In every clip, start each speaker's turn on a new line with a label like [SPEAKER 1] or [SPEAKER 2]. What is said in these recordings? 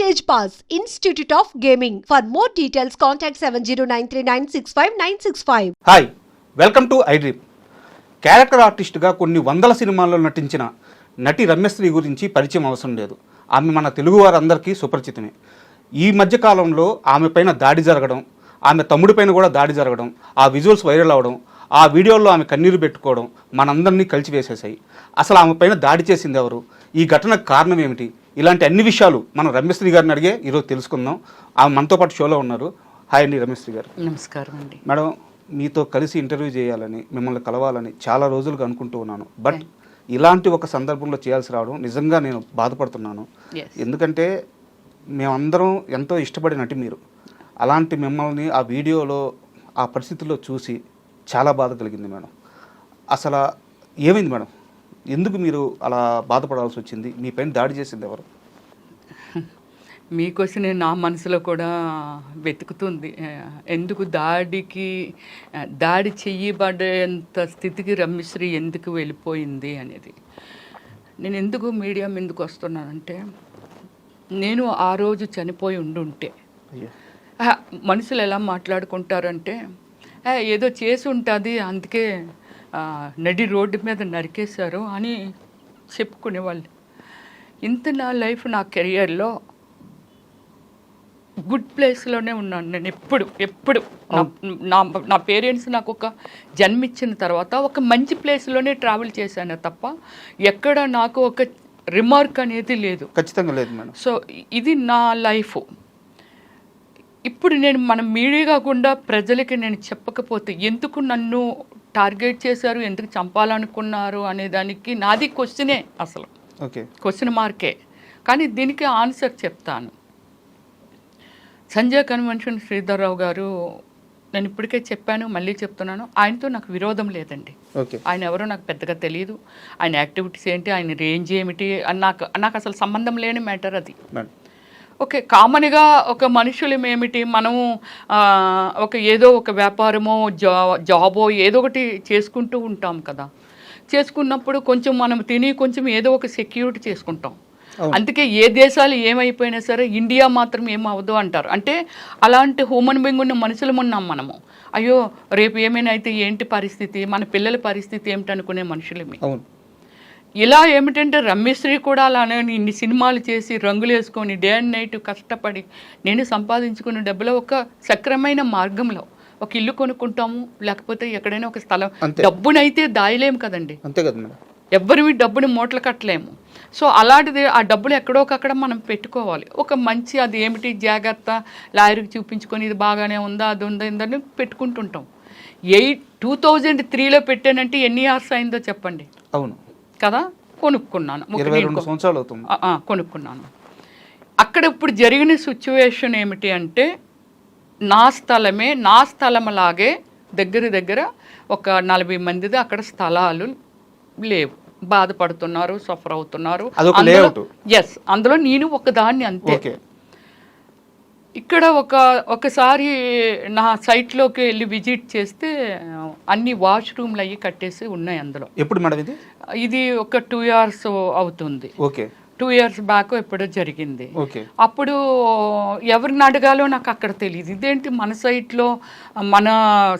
[SPEAKER 1] Stage Pass, Institute of Gaming. For more details, contact 709396596.
[SPEAKER 2] Hi, welcome to I dream. Character ఆర్టిస్ట్గా కొన్ని వందల సినిమాల్లో నటించిన నటి రమ్యశ్రీ గురించి పరిచయం అవసరం లేదు. ఆమె మన తెలుగు వారందరికీ సుపరిచితమే. ఈ మధ్యకాలంలో ఆమె పైన దాడి జరగడం, ఆమె తమ్ముడి పైన కూడా దాడి జరగడం, ఆ విజువల్స్ వైరల్ అవ్వడం, ఆ వీడియోల్లో ఆమె కన్నీరు పెట్టుకోవడం మనందరినీ కలిచివేసేసాయి. అసలు ఆమె పైన దాడి చేసింది ఎవరు, ఈ ఘటనకు కారణం ఏమిటి, ఇలాంటి అన్ని విషయాలు మనం రమ్యశ్రీ గారిని అడిగే ఈరోజు తెలుసుకుందాం. ఆమె మనతో పాటు షోలో ఉన్నారు. హాయ్ అండి రమ్యశ్రీ గారు.
[SPEAKER 3] నమస్కారం అండి.
[SPEAKER 2] మేడం, మీతో కలిసి ఇంటర్వ్యూ చేయాలని, మిమ్మల్ని కలవాలని చాలా రోజులుగా అనుకుంటూ ఉన్నాను. బట్ ఇలాంటి ఒక సందర్భంలో చేయాల్సి రావడం నిజంగా నేను బాధపడుతున్నాను. ఎందుకంటే మేమందరం ఎంతో ఇష్టపడే నటి మీరు. అలాంటి మిమ్మల్ని ఆ వీడియోలో ఆ పరిస్థితుల్లో చూసి చాలా బాధ కలిగింది మేడం. అసలు ఏమైంది మేడం? ఎందుకు మీరు అలా బాధపడాల్సి వచ్చింది? మీ పైన దాడి చేసింది ఎవరు?
[SPEAKER 3] మీ క్వశ్చన్ నా మనసులో కూడా వెతుకుతుంది. ఎందుకు దాడి చెయ్యబడేంత స్థితికి రమ్యశ్రీ ఎందుకు వెళ్ళిపోయింది అనేది. నేను ఎందుకు మీడియా ఎందుకు వస్తున్నానంటే, నేను ఆ రోజు చనిపోయి ఉండుంటే మనుషులు ఎలా మాట్లాడుకుంటారంటే, ఏదో చేసి ఉంటుంది అందుకే నడి రోడ్డు మీద నరికేశారు అని చెప్పుకునేవాళ్ళు. ఇంత నా లైఫ్, నా కెరియర్లో గుడ్ ప్లేస్లోనే ఉన్నాను నేను. ఎప్పుడు నా పేరెంట్స్ నాకు ఒక జన్మిచ్చిన తర్వాత ఒక మంచి ప్లేస్లోనే ట్రావెల్ చేశాను తప్ప ఎక్కడ నాకు ఒక రిమార్క్ అనేది లేదు.
[SPEAKER 2] ఖచ్చితంగా లేదు మేడం.
[SPEAKER 3] సో ఇది నా లైఫ్. ఇప్పుడు నేను మన మీడియా కాకుండా ప్రజలకి నేను చెప్పకపోతే ఎందుకు నన్ను టార్గెట్ చేశారు, ఎందుకు చంపాలనుకున్నారు అనే దానికి నాది క్వశ్చనే, అసలు క్వశ్చన్ మార్కే. కానీ దీనికి ఆన్సర్ చెప్తాను. సంజయ్ కన్వెన్షన్ శ్రీధర్రావు గారు, నేను ఇప్పటికే చెప్పాను, మళ్ళీ చెప్తున్నాను, ఆయనతో నాకు విరోధం లేదండి. ఆయన ఎవరో నాకు పెద్దగా తెలియదు. ఆయన యాక్టివిటీస్ ఏంటి, ఆయన రేంజ్ ఏమిటి అని నాకు అసలు సంబంధం లేని మ్యాటర్ అది. ఓకే, కామన్గా ఒక మనుషులం ఏమిటి, మనము ఏదో ఒక వ్యాపారమో జాబో ఏదో ఒకటి చేసుకుంటూ ఉంటాం కదా. చేసుకున్నప్పుడు కొంచెం మనం తిని కొంచెం ఏదో ఒక సెక్యూరిటీ చేసుకుంటాం. అందుకే ఏ దేశాలు ఏమైపోయినా సరే ఇండియా మాత్రం ఏమవ్వదు అంటారు. అంటే అలాంటి హ్యూమన్ బీయింగ్ ఉన్న మనుషులం ఉన్నాం మనము. అయ్యో రేపు ఏమైనా అయితే ఏంటి పరిస్థితి, మన పిల్లల పరిస్థితి ఏమిటి అనుకునే మనుషులమే. ఇలా ఏమిటంటే రమ్యశ్రీ కూడా అలానే ఇన్ని సినిమాలు చేసి రంగులు వేసుకొని డే అండ్ నైట్ కష్టపడి నేను సంపాదించుకున్న డబ్బులో ఒక సక్రమైన మార్గంలో ఒక ఇల్లు కొనుక్కుంటాము, లేకపోతే ఎక్కడైనా ఒక స్థలం. డబ్బునైతే దాయలేము కదండి,
[SPEAKER 2] అంతే కదా మేడం.
[SPEAKER 3] ఎవ్వరివి డబ్బుని మూటలు కట్టలేము. సో అలాంటిది ఆ డబ్బులు ఎక్కడోకక్కడ మనం పెట్టుకోవాలి. ఒక మంచి అది ఏమిటి జాగ్రత్త లాయర్కి చూపించుకొని ఇది బాగానే ఉందా, అది ఉందా, ఇందని పెట్టుకుంటుంటాం. 2003లో పెట్టానంటే ఎన్ని ఇయర్స్ అయిందో చెప్పండి.
[SPEAKER 2] అవును
[SPEAKER 3] కదా. కొనుక్కున్నాను,
[SPEAKER 2] 22 సంవత్సరాలు అవుతుంది.
[SPEAKER 3] కొనుక్కున్నాను. అక్కడ ఇప్పుడు జరిగిన సిచ్యువేషన్ ఏమిటి అంటే, నా స్థలంలాగే దగ్గర ఒక 40 మందిది అక్కడ స్థలాలు లేవు. బాధపడుతున్నారు, సఫర్ అవుతున్నారు. ఎస్, అందులో నేను ఒకదాన్ని అంతే. ఇక్కడ ఒకసారి నా సైట్లోకి వెళ్ళి విజిట్ చేస్తే అన్ని వాష్రూమ్లు అయ్యి కట్టేసి ఉన్నాయి అందులో.
[SPEAKER 2] ఎప్పుడు మేడం
[SPEAKER 3] ఇది ఒక 2 years అవుతుంది. 2 years బ్యాక్ ఎప్పుడో జరిగింది. అప్పుడు ఎవరిని అడగాలో నాకు అక్కడ తెలియదు. ఇదేంటి మన సైట్లో మన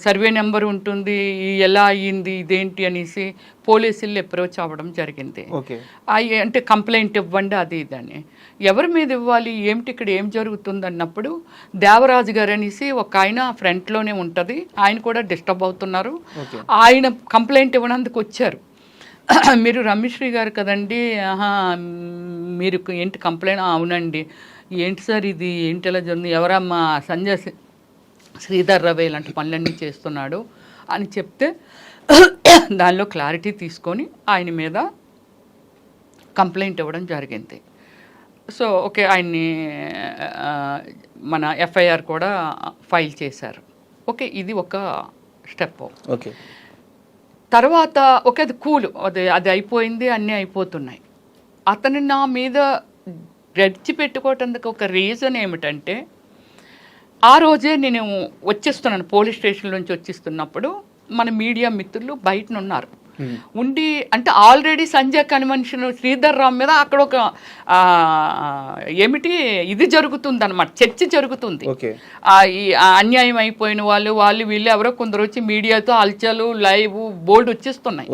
[SPEAKER 3] సర్వే నెంబర్ ఉంటుంది, ఎలా అయ్యింది ఇదేంటి అనేసి పోలీసులు అప్రోచ్ అవ్వడం జరిగింది. అంటే కంప్లైంట్ ఇవ్వండి అది ఇదని. ఎవరి మీద ఇవ్వాలి, ఏమిటి ఇక్కడ ఏం జరుగుతుంది అన్నప్పుడు దేవరాజు గారు అనేసి ఒక ఆయన ఫ్రంట్లోనే ఉంటుంది, ఆయన కూడా డిస్టర్బ్ అవుతున్నారు. ఆయన కంప్లైంట్ ఇవ్వడానికి వచ్చారు. మీరు రమ్యశ్రీ గారు కదండి, మీరు ఏంటి కంప్లైంట్? అవునండి. ఏంటి సార్ ఇది, ఏంటి ఎలా జరిగింది, ఎవరమ్మా? సంజయ్ శ్రీధర్రావు ఇలాంటి పనులన్నీ చేస్తున్నాడు అని చెప్తే దానిలో క్లారిటీ తీసుకొని ఆయన మీద కంప్లైంట్ ఇవ్వడం జరిగింది. సో ఓకే, ఆయన్ని మన ఎఫ్ఐఆర్ కూడా ఫైల్ చేశారు. ఓకే, ఇది ఒక స్టెప్.
[SPEAKER 2] ఓకే,
[SPEAKER 3] తర్వాత అది కూల్, అది అయిపోయింది, అన్నీ అయిపోతున్నాయి. అతను నా మీద రెడ్చి పెట్టుకోవటానికి ఒక రీజన్ ఏమిటంటే, ఆ రోజే నేను వచ్చేస్తున్నాను పోలీస్ స్టేషన్ నుంచి వచ్చేస్తున్నప్పుడు మన మీడియా మిత్రులు బయటనున్నారు. ఉండి అంటే ఆల్రెడీ సంజయ్ కన్వెన్షన్ శ్రీధర్ రావు మీద అక్కడ ఒక ఏమిటి ఇది జరుగుతుంది అనమాట, చర్చ జరుగుతుంది. ఈ అన్యాయం అయిపోయిన వాళ్ళు వీళ్ళు ఎవరో కొందరు వచ్చి మీడియాతో అల్చలు లైవ్ బోర్డు వచ్చేస్తున్నాయి.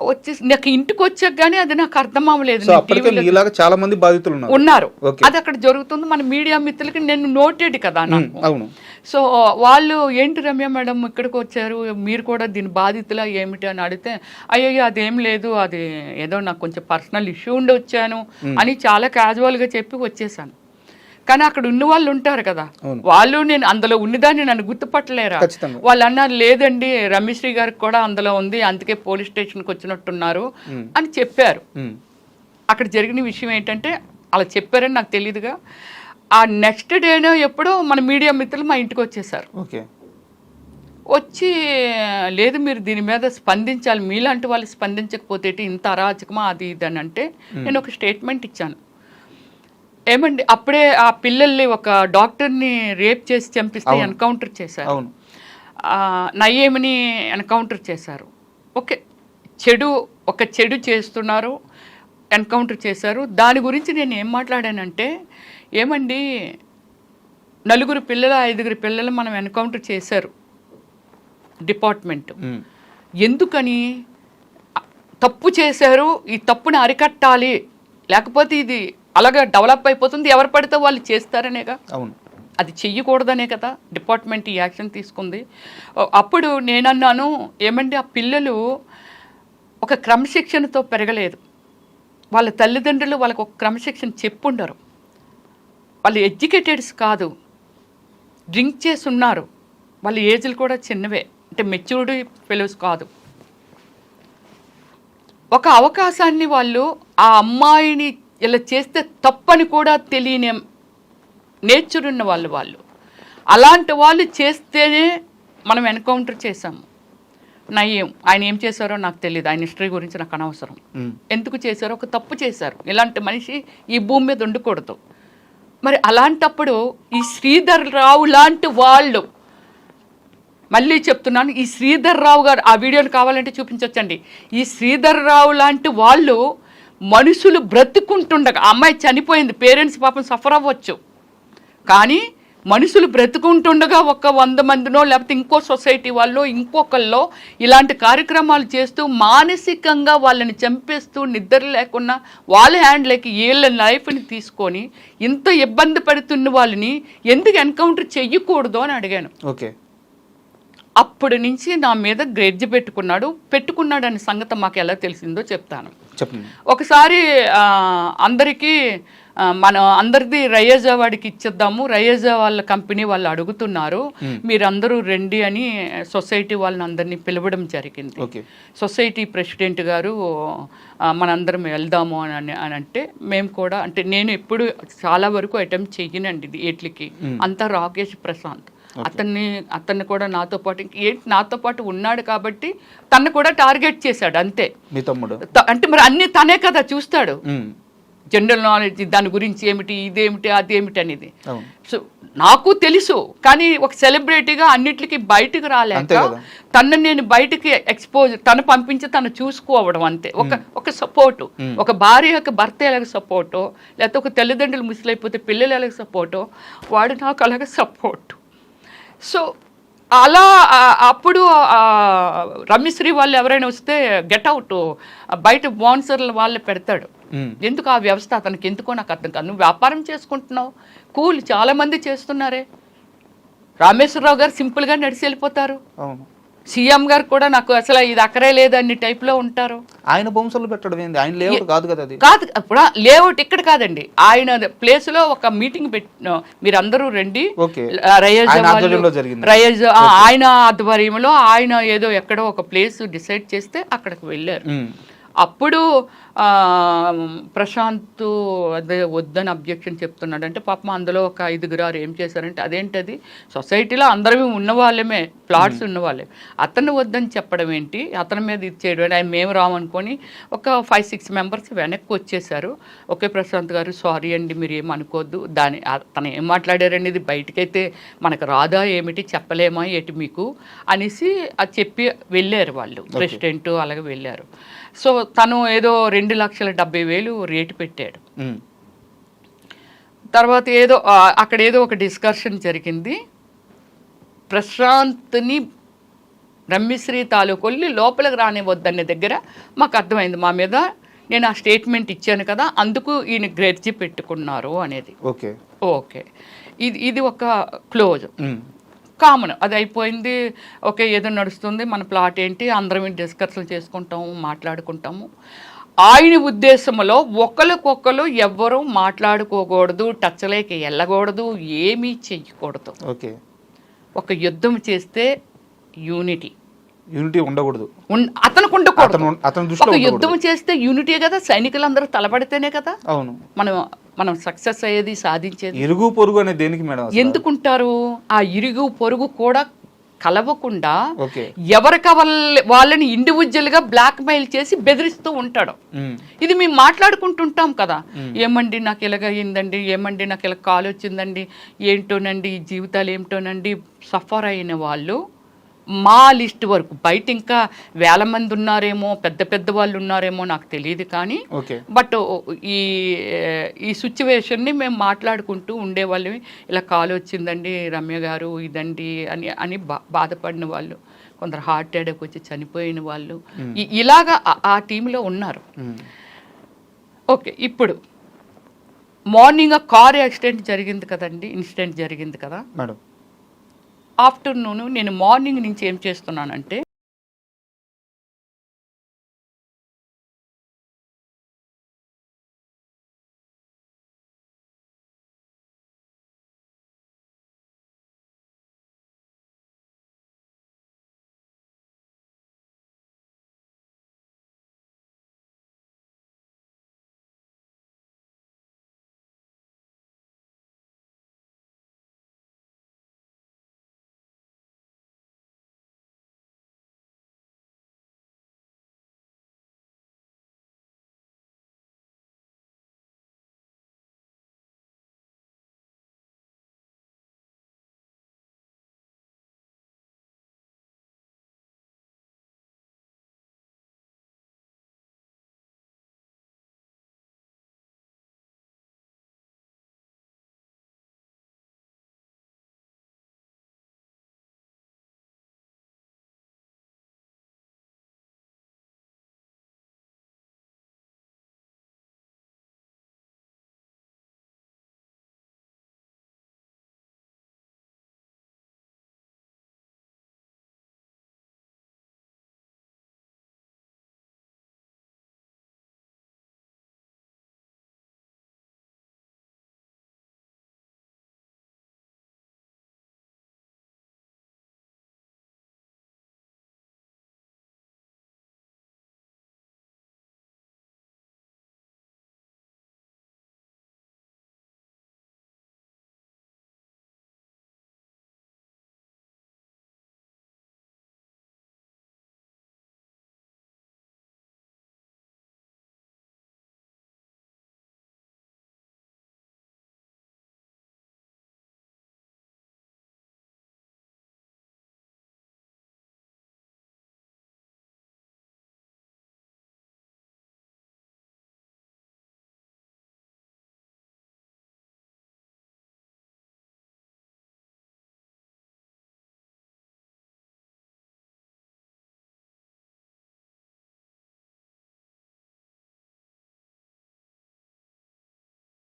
[SPEAKER 3] వచ్చేసి నాకు ఇంటికి వచ్చాక కానీ అది నాకు అర్థం అవ్వలేదు.
[SPEAKER 2] చాలా మంది బాధితులు
[SPEAKER 3] ఉన్నారు, అది అక్కడ జరుగుతుంది. మన మీడియా మిత్రులకి నేను నోటెడ్ కదా నాకు. సో వాళ్ళు ఏంటి రమ్య మేడం ఇక్కడికి వచ్చారు, మీరు కూడా దీని బాధితులా ఏమిటి అని అడిగితే అయ్యో అదేం లేదు, అది ఏదో నాకు కొంచెం పర్సనల్ ఇష్యూ ఉండి వచ్చాను అని చాలా క్యాజువల్గా చెప్పి వచ్చేసాను. కానీ అక్కడ ఉన్న వాళ్ళు ఉంటారు కదా, వాళ్ళు నేను అందులో ఉన్నదాన్ని నన్ను గుర్తుపట్టలేరా? వాళ్ళు అన్నారు లేదండి రమ్యశ్రీ గారికి కూడా అందులో ఉంది, అందుకే పోలీస్ స్టేషన్కి వచ్చినట్టున్నారు అని చెప్పారు. అక్కడ జరిగిన విషయం ఏంటంటే అలా చెప్పారని నాకు తెలియదుగా. ఆ నెక్స్ట్ డేనో ఎప్పుడో మన మీడియా మిత్రులు మా ఇంటికి వచ్చేసారు. వచ్చి లేదు మీరు దీని మీద స్పందించాలి, మీలాంటి వాళ్ళు స్పందించకపోతే ఇంత అరాచకమా అది ఇది అని అంటే నేను ఒక స్టేట్మెంట్ ఇచ్చాను. ఏమండి అప్పుడే ఆ పిల్లల్ని ఒక డాక్టర్ని రేప్ చేసి చంపిస్తే ఎన్కౌంటర్ చేశారు, నయ్యేమిని ఎన్కౌంటర్ చేశారు. ఓకే, ఒక చెడు చేస్తున్నారు, ఎన్కౌంటర్ చేశారు. దాని గురించి నేను ఏం మాట్లాడానంటే ఏమండి 4 పిల్లలు 5 పిల్లలు మనం ఎన్కౌంటర్ చేశారు డిపార్ట్మెంట్, ఎందుకని తప్పు చేశారు, ఈ తప్పుని అరికట్టాలి, లేకపోతే ఇది అలాగా డెవలప్ అయిపోతుంది, ఎవరు పడితే వాళ్ళు చేస్తారనేగా, అది చెయ్యకూడదనే కదా డిపార్ట్మెంట్ ఈ యాక్షన్ తీసుకుంది. అప్పుడు నేనన్నాను ఏమండి ఆ పిల్లలు ఒక క్రమశిక్షణతో పెరగలేదు, వాళ్ళ తల్లిదండ్రులు వాళ్ళకు ఒక క్రమశిక్షణ చెప్పుండరు, వాళ్ళు ఎడ్యుకేటెడ్స్ కాదు, డ్రింక్ చేసి ఉన్నారు, వాళ్ళ ఏజ్లు కూడా చిన్నవే, అంటే మెచ్యూర్డ్ ఫెలోస్ కాదు. ఒక అవకాశాన్ని వాళ్ళు ఆ అమ్మాయిని ఇలా చేస్తే తప్పని కూడా తెలియని నేచర్ ఉన్న వాళ్ళు అలాంటి వాళ్ళు చేస్తేనే మనం ఎన్కౌంటర్ చేసాము. నయ్యం ఆయన ఏం చేశారో నాకు తెలియదు, ఆయన హిస్టరీ గురించి నాకు అనవసరం. ఎందుకు చేశారో ఒక తప్పు చేశారు, ఇలాంటి మనిషి ఈ భూమి మీద ఉండకూడదు. మరి అలాంటప్పుడు ఈ శ్రీధర్ రావు లాంటి వాళ్ళు, మళ్ళీ చెప్తున్నాను ఈ శ్రీధర్ రావు గారు, ఆ వీడియోని కావాలంటే చూపించవచ్చండి, ఈ శ్రీధర్ రావు లాంటి వాళ్ళు మనుషులు బ్రతుకుంటుండగా, అమ్మాయి చనిపోయింది, పేరెంట్స్ పాపం సఫర్ అవ్వచ్చు, కానీ మనుషులు బ్రతుకుంటుండగా ఒక 100 మందినో లేకపోతే ఇంకో సొసైటీ వాళ్ళు ఇంకొకళ్ళో ఇలాంటి కార్యక్రమాలు చేస్తూ మానసికంగా వాళ్ళని చంపేస్తూ నిద్ర లేకుండా వాళ్ళ హ్యాండ్లకి వీళ్ళ లైఫ్ని తీసుకొని ఇంత ఇబ్బంది పడుతున్న వాళ్ళని ఎందుకు ఎన్కౌంటర్ చెయ్యకూడదు అని అడిగాను. అప్పటి నుంచి నా మీద గ్రెడ్జ్ పెట్టుకున్నాడు అనే సంగతి మాకు ఎలా తెలిసిందో చెప్తాను. ఒకసారి అందరికీ అందరిది రయేజా వాడికి ఇచ్చేద్దాము, రయేజా వాళ్ళ కంపెనీ వాళ్ళు అడుగుతున్నారు, మీరందరూ రండి అని సొసైటీ వాళ్ళని అందరినీ పిలవడం జరిగింది. సొసైటీ ప్రెసిడెంట్ గారు మనందరం వెళ్దాము అని అంటే మేము కూడా, అంటే నేను ఎప్పుడు చాలా వరకు అటెంప్ట్ చెయ్యనండి వీటికి, అంతా రాకేష్ ప్రశాంత్ అతన్ని కూడా నాతో పాటు ఉన్నాడు కాబట్టి తను కూడా టార్గెట్ చేశాడు అంతే. అంటే మరి అన్ని తనే కదా చూస్తాడు, జనరల్ నాలెడ్జ్ దాని గురించి ఏమిటి, ఇదేమిటి, అదేమిటి అనేది. సో నాకు తెలుసు, కానీ ఒక సెలబ్రిటీగా అన్నిటికీ బయటకు రాలేక తను నేను బయటకి ఎక్స్పోజ్, తను పంపించి తను చూసుకోవడం అంతే. ఒక సపోర్టు, ఒక భార్య యొక్క భర్త ఎలాగ సపోర్టో, లేకపోతే ఒక తల్లిదండ్రులు ముసలైపోతే పిల్లలు ఎలాగ సపోర్టో, వాడు నాకు అలాగ సపోర్టు. సో అలా అప్పుడు రమ్యశ్రీ వాళ్ళు ఎవరైనా వస్తే గెట్ అవుట్, బయట స్పాన్సర్లు వాళ్ళే పెడతాడు. ఎందుకు ఆ వ్యవస్థ అతనికి ఎందుకో నాకు అర్థం కాదు. నువ్వు వ్యాపారం చేసుకుంటున్నావు, కూలి చాలా మంది చేస్తున్నారే. రామేశ్వరరావు గారు సింపుల్గా నడిచి వెళ్ళిపోతారు, సీఎం గారు కూడా నాకు అసలు ఇది అక్కరే లేదని టైప్లో ఉంటారు.
[SPEAKER 2] ఆయన బొమ్మలు పెట్టడం ఏంది, ఆయన లేఅవుట్ కాదు కదా, అది
[SPEAKER 3] కాదు. ఇప్పుడు లేఅవుట్ ఇక్కడ కాదండి, ఆయన ప్లేస్లో ఒక మీటింగ్ పెట్టిన, మీరు అందరూ రండి, రయేజ్ ఆయన ఆధ్వర్యంలో ఆయన ఏదో ఎక్కడో ఒక ప్లేస్ డిసైడ్ చేస్తే అక్కడికి వెళ్ళారు. అప్పుడు ప్రశాంత్ అదే వద్దని అబ్జెక్షన్ చెప్తున్నాడు అంటే పాపం అందులో ఒక 5 ఏం చేశారంటే అదేంటది సొసైటీలో అందరూ ఉన్నవాళ్ళమే ప్లాట్స్ ఉన్నవాళ్ళే అతను వద్దని చెప్పడం ఏంటి అతని మీద ఇది చేయడం ఆయన మేము రామనుకొని ఒక 5-6 మెంబర్స్ వెనక్కి వచ్చేసారు. ఓకే ప్రశాంత్ గారు సారీ అండి మీరు ఏమనుకోవద్దు తను ఏం మాట్లాడారండి ఇది బయటకైతే మనకు రాదా ఏమిటి చెప్పలేమా ఏటి మీకు అనేసి అది చెప్పి వెళ్ళారు వాళ్ళు ప్రెసిడెంట్ అలాగే వెళ్ళారు. సో తను ఏదో 2,70,000 రేటు పెట్టాడు. తర్వాత ఏదో అక్కడ ఏదో ఒక డిస్కషన్ జరిగింది. ప్రశాంత్ని రమ్యశ్రీ తాలూకొల్లి లోపలికి రానివద్దనే దగ్గర మాకు అర్థమైంది మా మీద నేను ఆ స్టేట్మెంట్ ఇచ్చాను కదా అందుకు ఈయన గ్రెడ్జి పెట్టుకున్నారు అనేది. ఓకే ఓకే ఇది ఒక క్లోజ్ కామన్ అది అయిపోయింది. ఓకే ఏదో నడుస్తుంది మన ప్లాట్ ఏంటి అందరం డిస్కషన్ చేసుకుంటాము మాట్లాడుకుంటాము. ఆయన ఉద్దేశంలో ఒకరికొకరు ఎవ్వరూ మాట్లాడుకోకూడదు టచ్లోకి వెళ్ళకూడదు ఏమీ చెయ్యకూడదు. ఓకే ఒక యుద్ధం చేస్తే యూనిటీ
[SPEAKER 2] ఉండకూడదు
[SPEAKER 3] అతనికి ఉండకూడదు. ఒక యుద్ధం చేస్తే యూనిటీ కదా సైనికులందరూ తలపడితేనే కదా అవును మనం సక్సెస్ అయ్యేది సాధించేది.
[SPEAKER 2] ఇరుగు పొరుగు అనేది దేనికి మేడం
[SPEAKER 3] ఎందుకుంటారు ఆ ఇరుగు పొరుగు కూడా కలవకుండా ఎవరికి వాళ్ళని ఇండివిజువల్ గా బ్లాక్ మెయిల్ చేసి బెదిరిస్తూ ఉంటాడు. ఇది మేము మాట్లాడుకుంటుంటాం కదా ఏమండి నాకు ఇలాగ అయ్యిందండి ఏమండి నాకు ఇలా కాల్ వచ్చిందండి ఏంటోనండి ఈ జీవితాలు ఏమిటోనండి సఫర్ అయిన వాళ్ళు మా లిస్ట్ వరకు బయట ఇంకా 1000 మంది ఉన్నారేమో పెద్ద వాళ్ళు ఉన్నారేమో నాకు తెలియదు కానీ బట్ ఈ సిచ్యువేషన్ని మేము మాట్లాడుకుంటూ ఉండేవాళ్ళం. ఇలా కాల్ వచ్చిందండి రమ్య గారు ఇదండి అని బాధపడిన వాళ్ళు కొందరు హార్ట్ అటాక్ వచ్చి చనిపోయిన వాళ్ళు ఇలాగా ఆ టీంలో ఉన్నారు. ఓకే ఇప్పుడు మార్నింగ్ కార్ యాక్సిడెంట్ జరిగింది కదండి ఇన్సిడెంట్ జరిగింది కదా మేడం. ఆఫ్టర్నూన్ నేను మార్నింగ్ నుంచి ఏం చేస్తున్నానంటే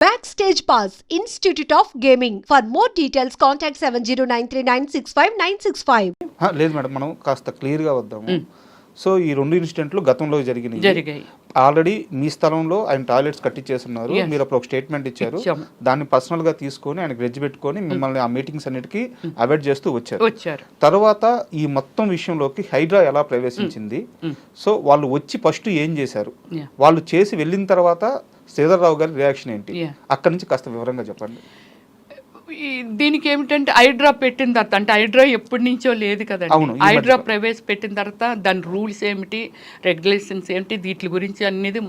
[SPEAKER 1] Backstage Pass, Institute of Gaming. For more details, contact 7093965965.
[SPEAKER 2] లేదు మేడం మనం కాస్త క్లియర్గా వద్దాము. సో ఈ 2 ఇన్సిడెంట్లు గతంలో జరిగాయి. ఆల్రెడీ మీ స్థలంలో ఆయన టాయిలెట్స్ కట్టించేస్తున్నారు, మీరు అప్పుడు ఒక స్టేట్మెంట్ ఇచ్చారు, దాన్ని పర్సనల్ గా తీసుకొని ఆయన గ్రెడ్జ్ పెట్టుకొని మిమ్మల్ని ఆ మీటింగ్స్ అన్నిటికీ అవాయిడ్ చేస్తూ వచ్చారు. తర్వాత ఈ మొత్తం విషయంలోకి హైడ్రా ఎలా ప్రవేశించింది, సో వాళ్ళు వచ్చి ఫస్ట్ ఏం చేశారు, వాళ్ళు చేసి వెళ్ళిన తర్వాత శ్రీధర్రావు గారి రియాక్షన్ ఏంటి, అక్కడి నుంచి కాస్త వివరంగా చెప్పండి.
[SPEAKER 3] దీనికి ఏమిటంటే హైడ్రా పెట్టిన తర్వాత, అంటే హైడ్రా ఎప్పటి నుంచో లేదు కదండి, హైడ్రా ప్రవేశపెట్టిన తర్వాత దాని రూల్స్ ఏమిటి, రెగ్యులేషన్స్ ఏమిటి, వీటి గురించి అనేది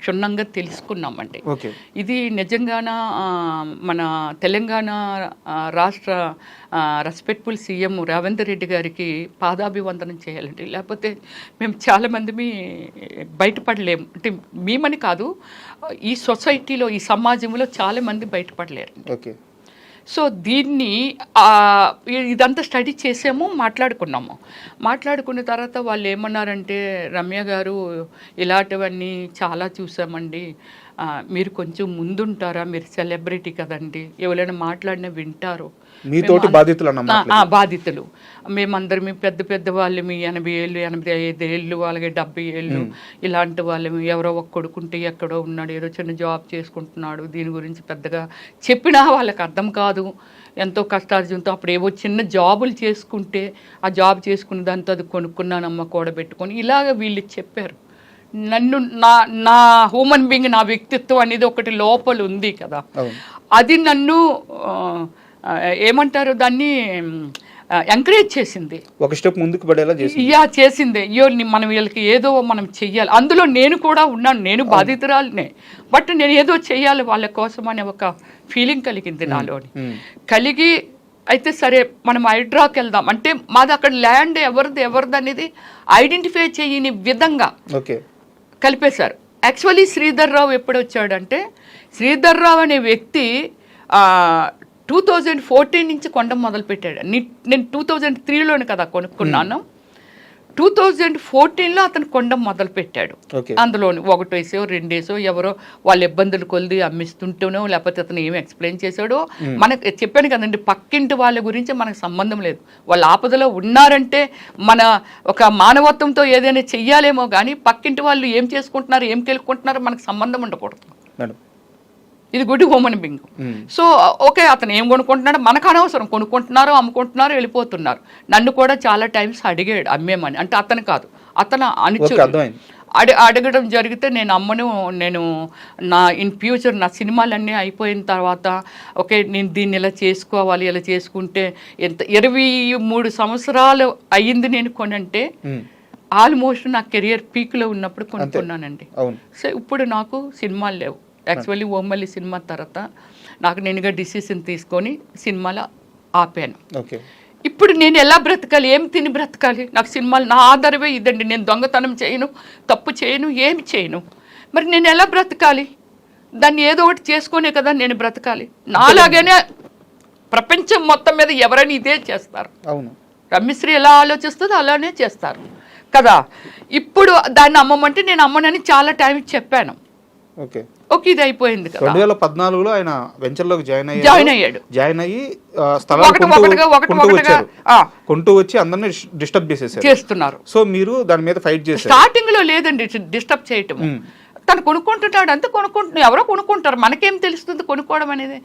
[SPEAKER 3] క్షుణ్ణంగా తెలుసుకున్నామండి. ఇది నిజంగాన మన తెలంగాణ రాష్ట్ర రెస్పెక్ట్ఫుల్ సీఎం రేవంత్ రెడ్డి గారికి పాదాభివందనం చేయాలండి. లేకపోతే మేము చాలామంది బయటపడలేము, అంటే మేమని కాదు, ఈ సొసైటీలో ఈ సమాజంలో చాలామంది బయటపడలేరు. సో దీన్ని ఇదంతా స్టడీ చేసాము, మాట్లాడుకున్న తర్వాత వాళ్ళు ఏమన్నారంటే, రమ్య గారు ఇలాంటివన్నీ చాలా చూసామండి, మీరు కొంచెం ముందుంటారా, మీరు సెలబ్రిటీ కదండి, ఎవరైనా మాట్లాడినా వింటారు,
[SPEAKER 2] మీతోటి
[SPEAKER 3] బాధితులు మేమందరం పెద్ద వాళ్ళమి, 80 ఏళ్ళు 85 ఏళ్ళు అలాగే 70 ఏళ్ళు ఇలాంటి వాళ్ళమి, ఎవరో ఒక కొడుకుంటే ఎక్కడో ఉన్నాడు, ఏదో చిన్న జాబ్ చేసుకుంటున్నాడు, దీని గురించి పెద్దగా చెప్పినా వాళ్ళకి అర్థం కాదు, ఎంతో కష్టార్జంతో అప్పుడు ఏవో చిన్న జాబులు చేసుకుంటే ఆ జాబ్ చేసుకున్న దాంతో అది కొనుక్కున్నానమ్మ కూడబెట్టుకొని ఇలాగ వీళ్ళు చెప్పారు. నన్ను నా హ్యూమన్ బీయింగ్, నా వ్యక్తిత్వం అనేది ఒకటి లోపల ఉంది కదా, అది నన్ను ఏమంటారు దాన్ని ఎంకరేజ్ చేసింది,
[SPEAKER 2] ఒక స్టెప్ ముందుకు పడేలా
[SPEAKER 3] చేసింది. అయ్యో మనం వీళ్ళకి ఏదో మనం చెయ్యాలి, అందులో నేను కూడా ఉన్నాను, నేను బాధితురాలనే, బట్ నేను ఏదో చెయ్యాలి వాళ్ళ కోసం అనే ఒక ఫీలింగ్ కలిగింది నాలోని. కలిగి అయితే సరే మనం హైడ్రాకి వెళ్దాం అంటే, మాది అక్కడ ల్యాండ్ ఎవరిది అనేది ఐడెంటిఫై చేయని విధంగా కలిపేశారు. యాక్చువల్లీ శ్రీధర్రావు ఎప్పుడు వచ్చాడంటే, శ్రీధర్రావు అనే వ్యక్తి 2014 నుంచి కొనడం మొదలుపెట్టాడు. నేను 2003లోనే కదా కొనుక్కున్నాను, 2014లో అతను కొనడం మొదలుపెట్టాడు. అందులోని 1 వేసో 2 వేసో ఎవరో వాళ్ళ ఇబ్బందులు కొలిది అమ్మిస్తుంటేనో, లేకపోతే అతను ఏమి ఎక్స్ప్లెయిన్ చేశాడో మనకు చెప్పాను కదండి, పక్కింటి వాళ్ళ గురించి మనకు సంబంధం లేదు, వాళ్ళ ఆపదలో ఉన్నారంటే మన ఒక మానవత్వంతో ఏదైనా చెయ్యాలేమో కానీ పక్కింటి వాళ్ళు ఏం చేసుకుంటున్నారు, ఏం కెలుక్కుంటున్నారో మనకు సంబంధం ఉండకూడదు. ఇది good human being. So okay, అతను ఏం కొనుక్కుంటున్నాడో మనకు అనవసరం, కొనుక్కుంటున్నారు, అమ్ముకుంటున్నారు, వెళ్ళిపోతున్నారు. నన్ను కూడా చాలా టైమ్స్ అడిగాడు అమ్మేమని, అంటే అతను కాదు, అతను అడగడం జరిగితే నేను అమ్మను, నేను నా ఇన్ ఫ్యూచర్ నా సినిమాలన్నీ అయిపోయిన తర్వాత ఓకే నేను దీన్ని ఇలా చేసుకోవాలి, ఇలా చేసుకుంటే ఎంత 23 సంవత్సరాలు అయ్యింది నేను కొనంటే, ఆల్మోస్ట్ నా కెరియర్ పీక్లో ఉన్నప్పుడు కొనుక్కున్నానండి. సో ఇప్పుడు నాకు సినిమాలు లేవు. యాక్చువల్లీ ఓమల్లి సినిమా తర్వాత నాకు నేనుగా డిసిషన్ తీసుకొని సినిమాలో ఆపాను. ఇప్పుడు నేను ఎలా బ్రతకాలి, ఏం తిని బ్రతకాలి, నాకు సినిమాలు నా ఆధారమే ఇదండి. నేను దొంగతనం చేయను, తప్పు చేయను, ఏమి చేయను, మరి నేను ఎలా బ్రతకాలి, దాన్ని ఏదో ఒకటి చేసుకునే కదా నేను బ్రతకాలి. నాలాగానే ప్రపంచం మొత్తం మీద ఎవరైనా ఇదే చేస్తారు. రమ్యశ్రీ ఎలా ఆలోచిస్తుందో అలానే చేస్తారు కదా. ఇప్పుడు దాన్ని అమ్మమంటే నేను అమ్మనని చాలా టైం చెప్పాను. ఓకే, ఇది అయిపోయింది కదా.
[SPEAKER 2] 2014లో ఆయన వెంచర్లోకి జాయిన్ అయ్యాడు. జాయిన్ అయ్యి కొంటూ వచ్చి అందరినీ డిస్టర్బ్ చేస్తున్నారు. సో మీరు దాని మీద ఫైట్ చేశారు.
[SPEAKER 3] స్టార్టింగ్ లో లేదండి డిస్టర్బ్ చేయటం, తను కొనుక్కుంటున్నాడు అంతే, ఎవరో కొనుక్కుంటారు, మనకేం తెలుస్తుంది కొనుక్కోవడం అనేది.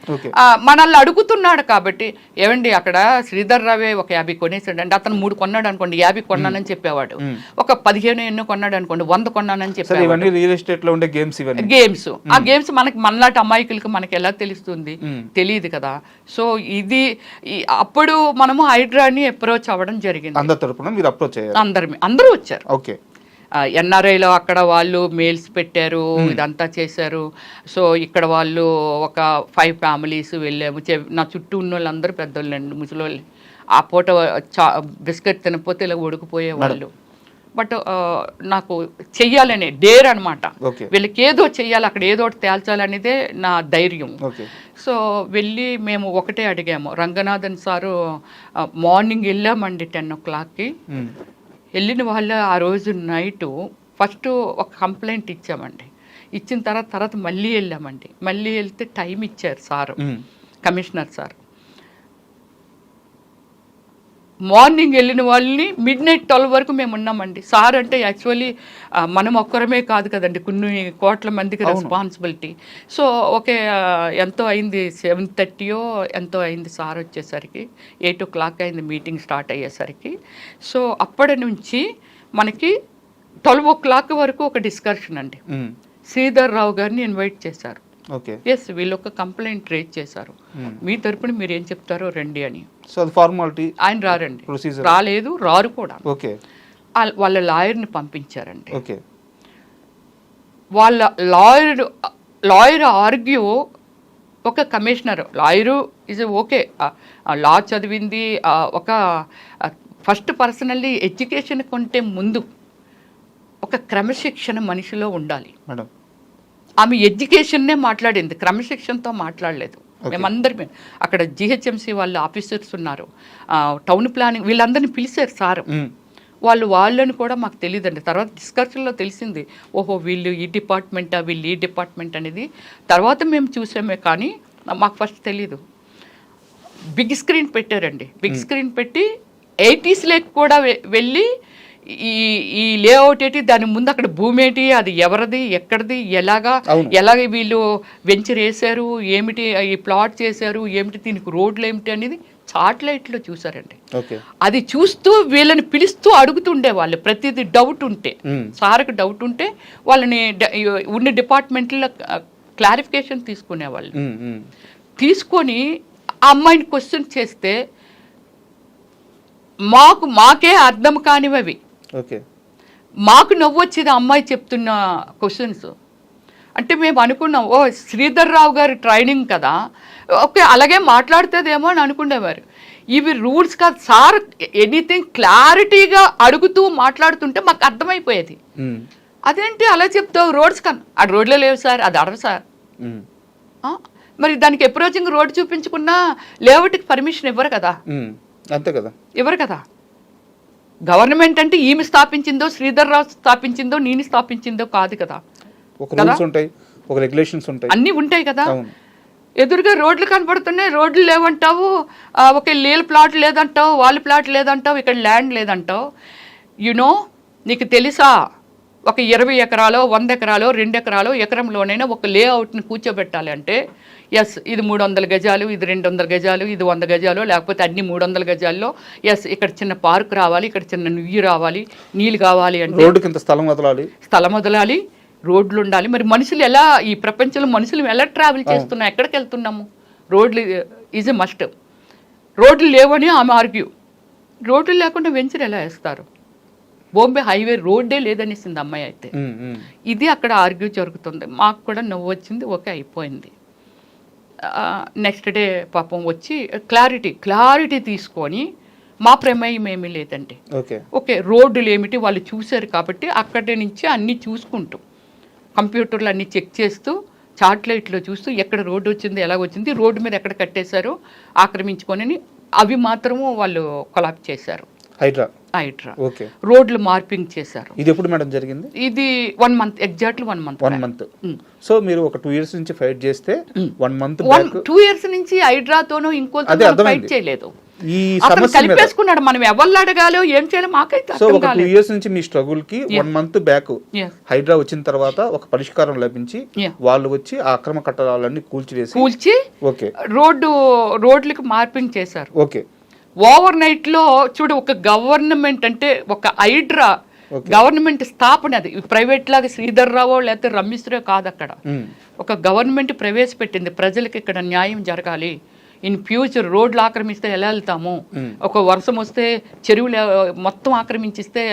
[SPEAKER 3] మనల్ని అడుగుతున్నాడు కాబట్టి, ఏమండి అక్కడ శ్రీధర్ రావే ఒక 50 కొనేసాడు అంటే, అతను 3 కొన్నాడు అనుకోండి, 50 కొన్నానని చెప్పేవాడు. ఒక 15 ఎన్నో కొన్నాడు అనుకోండి, 100 కొన్నానని చెప్పేవాడు.
[SPEAKER 2] రియల్ ఎస్టేట్ లో ఉండే
[SPEAKER 3] గేమ్స్ ఆ గేమ్స్ మనలాంటి అమాయకులకి మనకి ఎలా తెలుస్తుంది, తెలియదు కదా. సో ఇది అప్పుడు మనము హైడ్రాని అప్రోచ్ అవ్వడం జరిగింది. అందరూ వచ్చారు. ఎన్ఆర్ఐలో అక్కడ వాళ్ళు మెయిల్స్ పెట్టారు, ఇదంతా చేశారు. సో ఇక్కడ వాళ్ళు ఒక 5 ఫ్యామిలీస్ వెళ్ళాము. నా చుట్టూ ఉన్న వాళ్ళందరూ పెద్దోళ్ళండి, ముసలోళ్ళు. ఆ పూట బిస్కెట్ తినకపోతే ఇలా ఒడికిపోయేవాళ్ళు. బట్ నాకు చెయ్యాలనే డేర్ అనమాట, వీళ్ళకి ఏదో చెయ్యాలి, అక్కడ ఏదో ఒకటి తేల్చాలనేదే నా ధైర్యం. సో వెళ్ళి మేము ఒకటే అడిగాము, రంగనాథన్ సారు మార్నింగ్ వెళ్ళామండి 10 o'clockకి. వెళ్ళిన వాళ్ళు ఆ రోజు నైటు ఫస్ట్ ఒక కంప్లైంట్ ఇచ్చామండి. ఇచ్చిన తర్వాత మళ్ళీ వెళ్ళామండి. మళ్ళీ వెళ్తే టైం ఇచ్చారు సారు, కమిషనర్ సార్. మార్నింగ్ వెళ్ళిన వాళ్ళని మిడ్ నైట్ 12 వరకు మేము ఉన్నామండి. సార్ అంటే యాక్చువల్లీ మనం ఒక్కరమే కాదు కదండి, కొన్ని కోట్ల మందికి రెస్పాన్సిబిలిటీ. సో ఓకే, ఎంతో అయింది 7:30 ఎంతో అయింది సార్ వచ్చేసరికి, 8 o'clock అయింది మీటింగ్ స్టార్ట్ అయ్యేసరికి. సో అప్పటి నుంచి మనకి 12 o'clock వరకు ఒక డిస్కషన్ అండి. శ్రీధర్ రావు గారిని ఇన్వైట్ చేశారు. ఎస్, వీళ్ళు ఒక కంప్లైంట్ రేజ్ చేశారు, మీ తరపున మీరు ఏం చెప్తారో రండి అని.
[SPEAKER 2] సో అది ఫార్మాలిటీ.
[SPEAKER 3] ఆయన రారండి, రాలేదు, రారు కూడా. వాళ్ళ లాయర్ని పంపించారండి. వాళ్ళ లాయర్ ఆర్గ్యూ, ఒక కమిషనర్ లాయరు ఈజ్ ఓకే, లా చదివింది, ఒక ఫస్ట్ పర్సనల్లీ ఎడ్యుకేషన్ కంటే ముందు ఒక క్రమశిక్షణ మనిషిలో ఉండాలి. ఆమె ఎడ్యుకేషన్నే మాట్లాడింది, క్రమశిక్షణతో మాట్లాడలేదు. మేమందరం అక్కడ జిహెచ్ఎంసీ వాళ్ళ ఆఫీసర్స్ ఉన్నారు, టౌన్ ప్లానింగ్ వీళ్ళందరినీ పిలిచారు సార్. వాళ్ళని కూడా మాకు తెలియదండి. తర్వాత డిస్కషన్లో తెలిసింది, ఓహో వీళ్ళు ఈ డిపార్ట్మెంటా, వీళ్ళు ఈ డిపార్ట్మెంట్ అనేది తర్వాత మేము చూసామే, కానీ మాకు ఫస్ట్ తెలీదు. బిగ్ స్క్రీన్ పెట్టారండి, బిగ్ స్క్రీన్ పెట్టి 80s కూడా వెళ్ళి ఈ లేఅవుట్ ఏంటి, దాని ముందు అక్కడ భూమి ఏంటి, అది ఎవరిది, ఎక్కడిది, ఎలాగ వీళ్ళు వెంచర్ వేశారు, ఏమిటి ఈ ప్లాట్ చేశారు, ఏమిటి దీనికి రోడ్లు ఏమిటి అనేది చాట్లైట్లో చూసారండి. అది చూస్తూ వీళ్ళని పిలుస్తూ అడుగుతుండే వాళ్ళు, ప్రతిదీ డౌట్ ఉంటే, సార్కి డౌట్ ఉంటే వాళ్ళని ఉన్న డిపార్ట్మెంట్లో క్లారిఫికేషన్ తీసుకునేవాళ్ళు. తీసుకొని ఆ అమ్మాయిని క్వశ్చన్ చేస్తే మాకే అర్థం కానివి, మాకు నవ్వొచ్చేది అమ్మాయి చెప్తున్న క్వశ్చన్స్. అంటే మేము అనుకున్నాం, ఓ శ్రీధర్ రావు గారి ట్రైనింగ్ కదా, ఓకే అలాగే మాట్లాడుతుందేమో అని అనుకునేవారు. ఇవి రూల్స్ కాదు సార్, ఎనీథింగ్ క్లారిటీగా అడుగుతూ మాట్లాడుతుంటే మాకు అర్థమైపోయేది. అదేంటి అలా చెప్తావు, రోడ్స్ కన్నా ఆ రోడ్లే లేవు సార్, అది అడవు సార్. మరి దానికి అప్రోచింగ్ రోడ్ చూపించుకున్నా లేఅవుట్కి పర్మిషన్ ఇవ్వరు కదా,
[SPEAKER 2] అంతే కదా,
[SPEAKER 3] ఇవ్వరు కదా. గవర్నమెంట్ అంటే ఈమె స్థాపించిందో, శ్రీధర్ రావు స్థాపించిందో, నేను స్థాపించిందో కాదు కదా, అన్నీ ఉంటాయి కదా. ఎదురుగా రోడ్లు కనపడుతున్నాయి, రోడ్లు లేవంటావు, ఒక నీళ్ళ ప్లాట్ లేదంటావు, వాళ్ళ ప్లాట్ లేదంటావు, ఇక్కడ ల్యాండ్ లేదంటావు. నీకు తెలుసా, ఒక 20 ఎకరాలో 100 ఎకరాలో 2 ఎకరాలో ఎకరంలోనైనా ఒక లేఅవుట్ని కూర్చోబెట్టాలి అంటే, ఎస్ ఇది 300 గజాలు, ఇది 200 గజాలు, ఇది 100 గజాలు, లేకపోతే అన్ని 300 గజాల్లో, ఎస్ ఇక్కడ చిన్న పార్క్ రావాలి, ఇక్కడ చిన్న నుయ్యి రావాలి, నీళ్ళు కావాలి అంటే స్థలం వదలాలి, రోడ్లు ఉండాలి. మరి మనుషులు ఎలా, ఈ ప్రపంచంలో మనుషులు ఎలా ట్రావెల్ చేస్తున్నాం, ఎక్కడికి వెళ్తున్నాము, రోడ్లు ఈజ్ ఎ మస్ట్. రోడ్లు లేవని ఆమె ఆర్గ్యూ, రోడ్లు లేకుండా వెంచర్ ఎలా వేస్తారు, బాంబే హైవే రోడ్డే లేదనేసింది అమ్మాయి. అయితే ఇది అక్కడ ఆర్గ్యూ జరుగుతుంది. మాకు కూడా నవ్వు వచ్చింది, ఓకే అయిపోయింది. నెక్స్ట్ డే పాపం వచ్చి క్లారిటీ తీసుకొని, మా ప్రమేయం ఏమీ లేదండి, ఓకే రోడ్డులు ఏమిటి వాళ్ళు చూశారు కాబట్టి అక్కడి నుంచి అన్నీ చూసుకుంటూ కంప్యూటర్లు అన్నీ చెక్ చేస్తూ చాట్లైట్లో చూస్తూ ఎక్కడ రోడ్డు వచ్చింది, ఎలా వచ్చింది, రోడ్డు మీద ఎక్కడ కట్టేశారు ఆక్రమించుకొని, అవి మాత్రము వాళ్ళు కొలాప్స్ చేశారు. హైడ్రా రోడ్లు మార్పింగ్ చేశారు.
[SPEAKER 2] ఇది ఎప్పుడు మేడం జరిగింది?
[SPEAKER 3] ఇది 1 month, ఎగ్జాక్ట్లీ 1 month.
[SPEAKER 2] సో మీరు ఒక 2 years నుంచి ఫైట్ చేస్తే 1 month
[SPEAKER 3] 2 years నుంచి హైడ్రాతోనూ ఇంకోతో ఫైట్ చేయలేదు. కలిపేసుకున్నాడు, మనం ఎవరు అడగాలో ఏం చేయాలో మాకైతే.
[SPEAKER 2] సో ఒక 2 years నుంచి మీ స్ట్రగుల్ కి 1 month బ్యాక్ హైడ్రా వచ్చిన తర్వాత ఒక పరిష్కారం లభించి వాళ్ళు వచ్చి ఆ అక్రమ కట్టడాలన్నీ కూల్చి ఓకే
[SPEAKER 3] రోడ్లకు మార్పింగ్ చేశారు.
[SPEAKER 2] ఓకే,
[SPEAKER 3] ఓవర్ నైట్ లో చూడు, ఒక గవర్నమెంట్ అంటే ఒక హైడ్రా గవర్నమెంట్ స్థాపన, అది ప్రైవేట్ లాగా శ్రీధర్ రావో లేకపోతే రమేశ్వరో కాదు, అక్కడ ఒక గవర్నమెంట్ ప్రవేశపెట్టింది, ప్రజలకు ఇక్కడ న్యాయం జరగాలి, ఇన్ ఫ్యూచర్ రోడ్లు ఆక్రమిస్తే ఎలా వెళ్తాము, ఒక వర్షం వస్తే చెరువులు మొత్తం ఆక్రమించిస్తే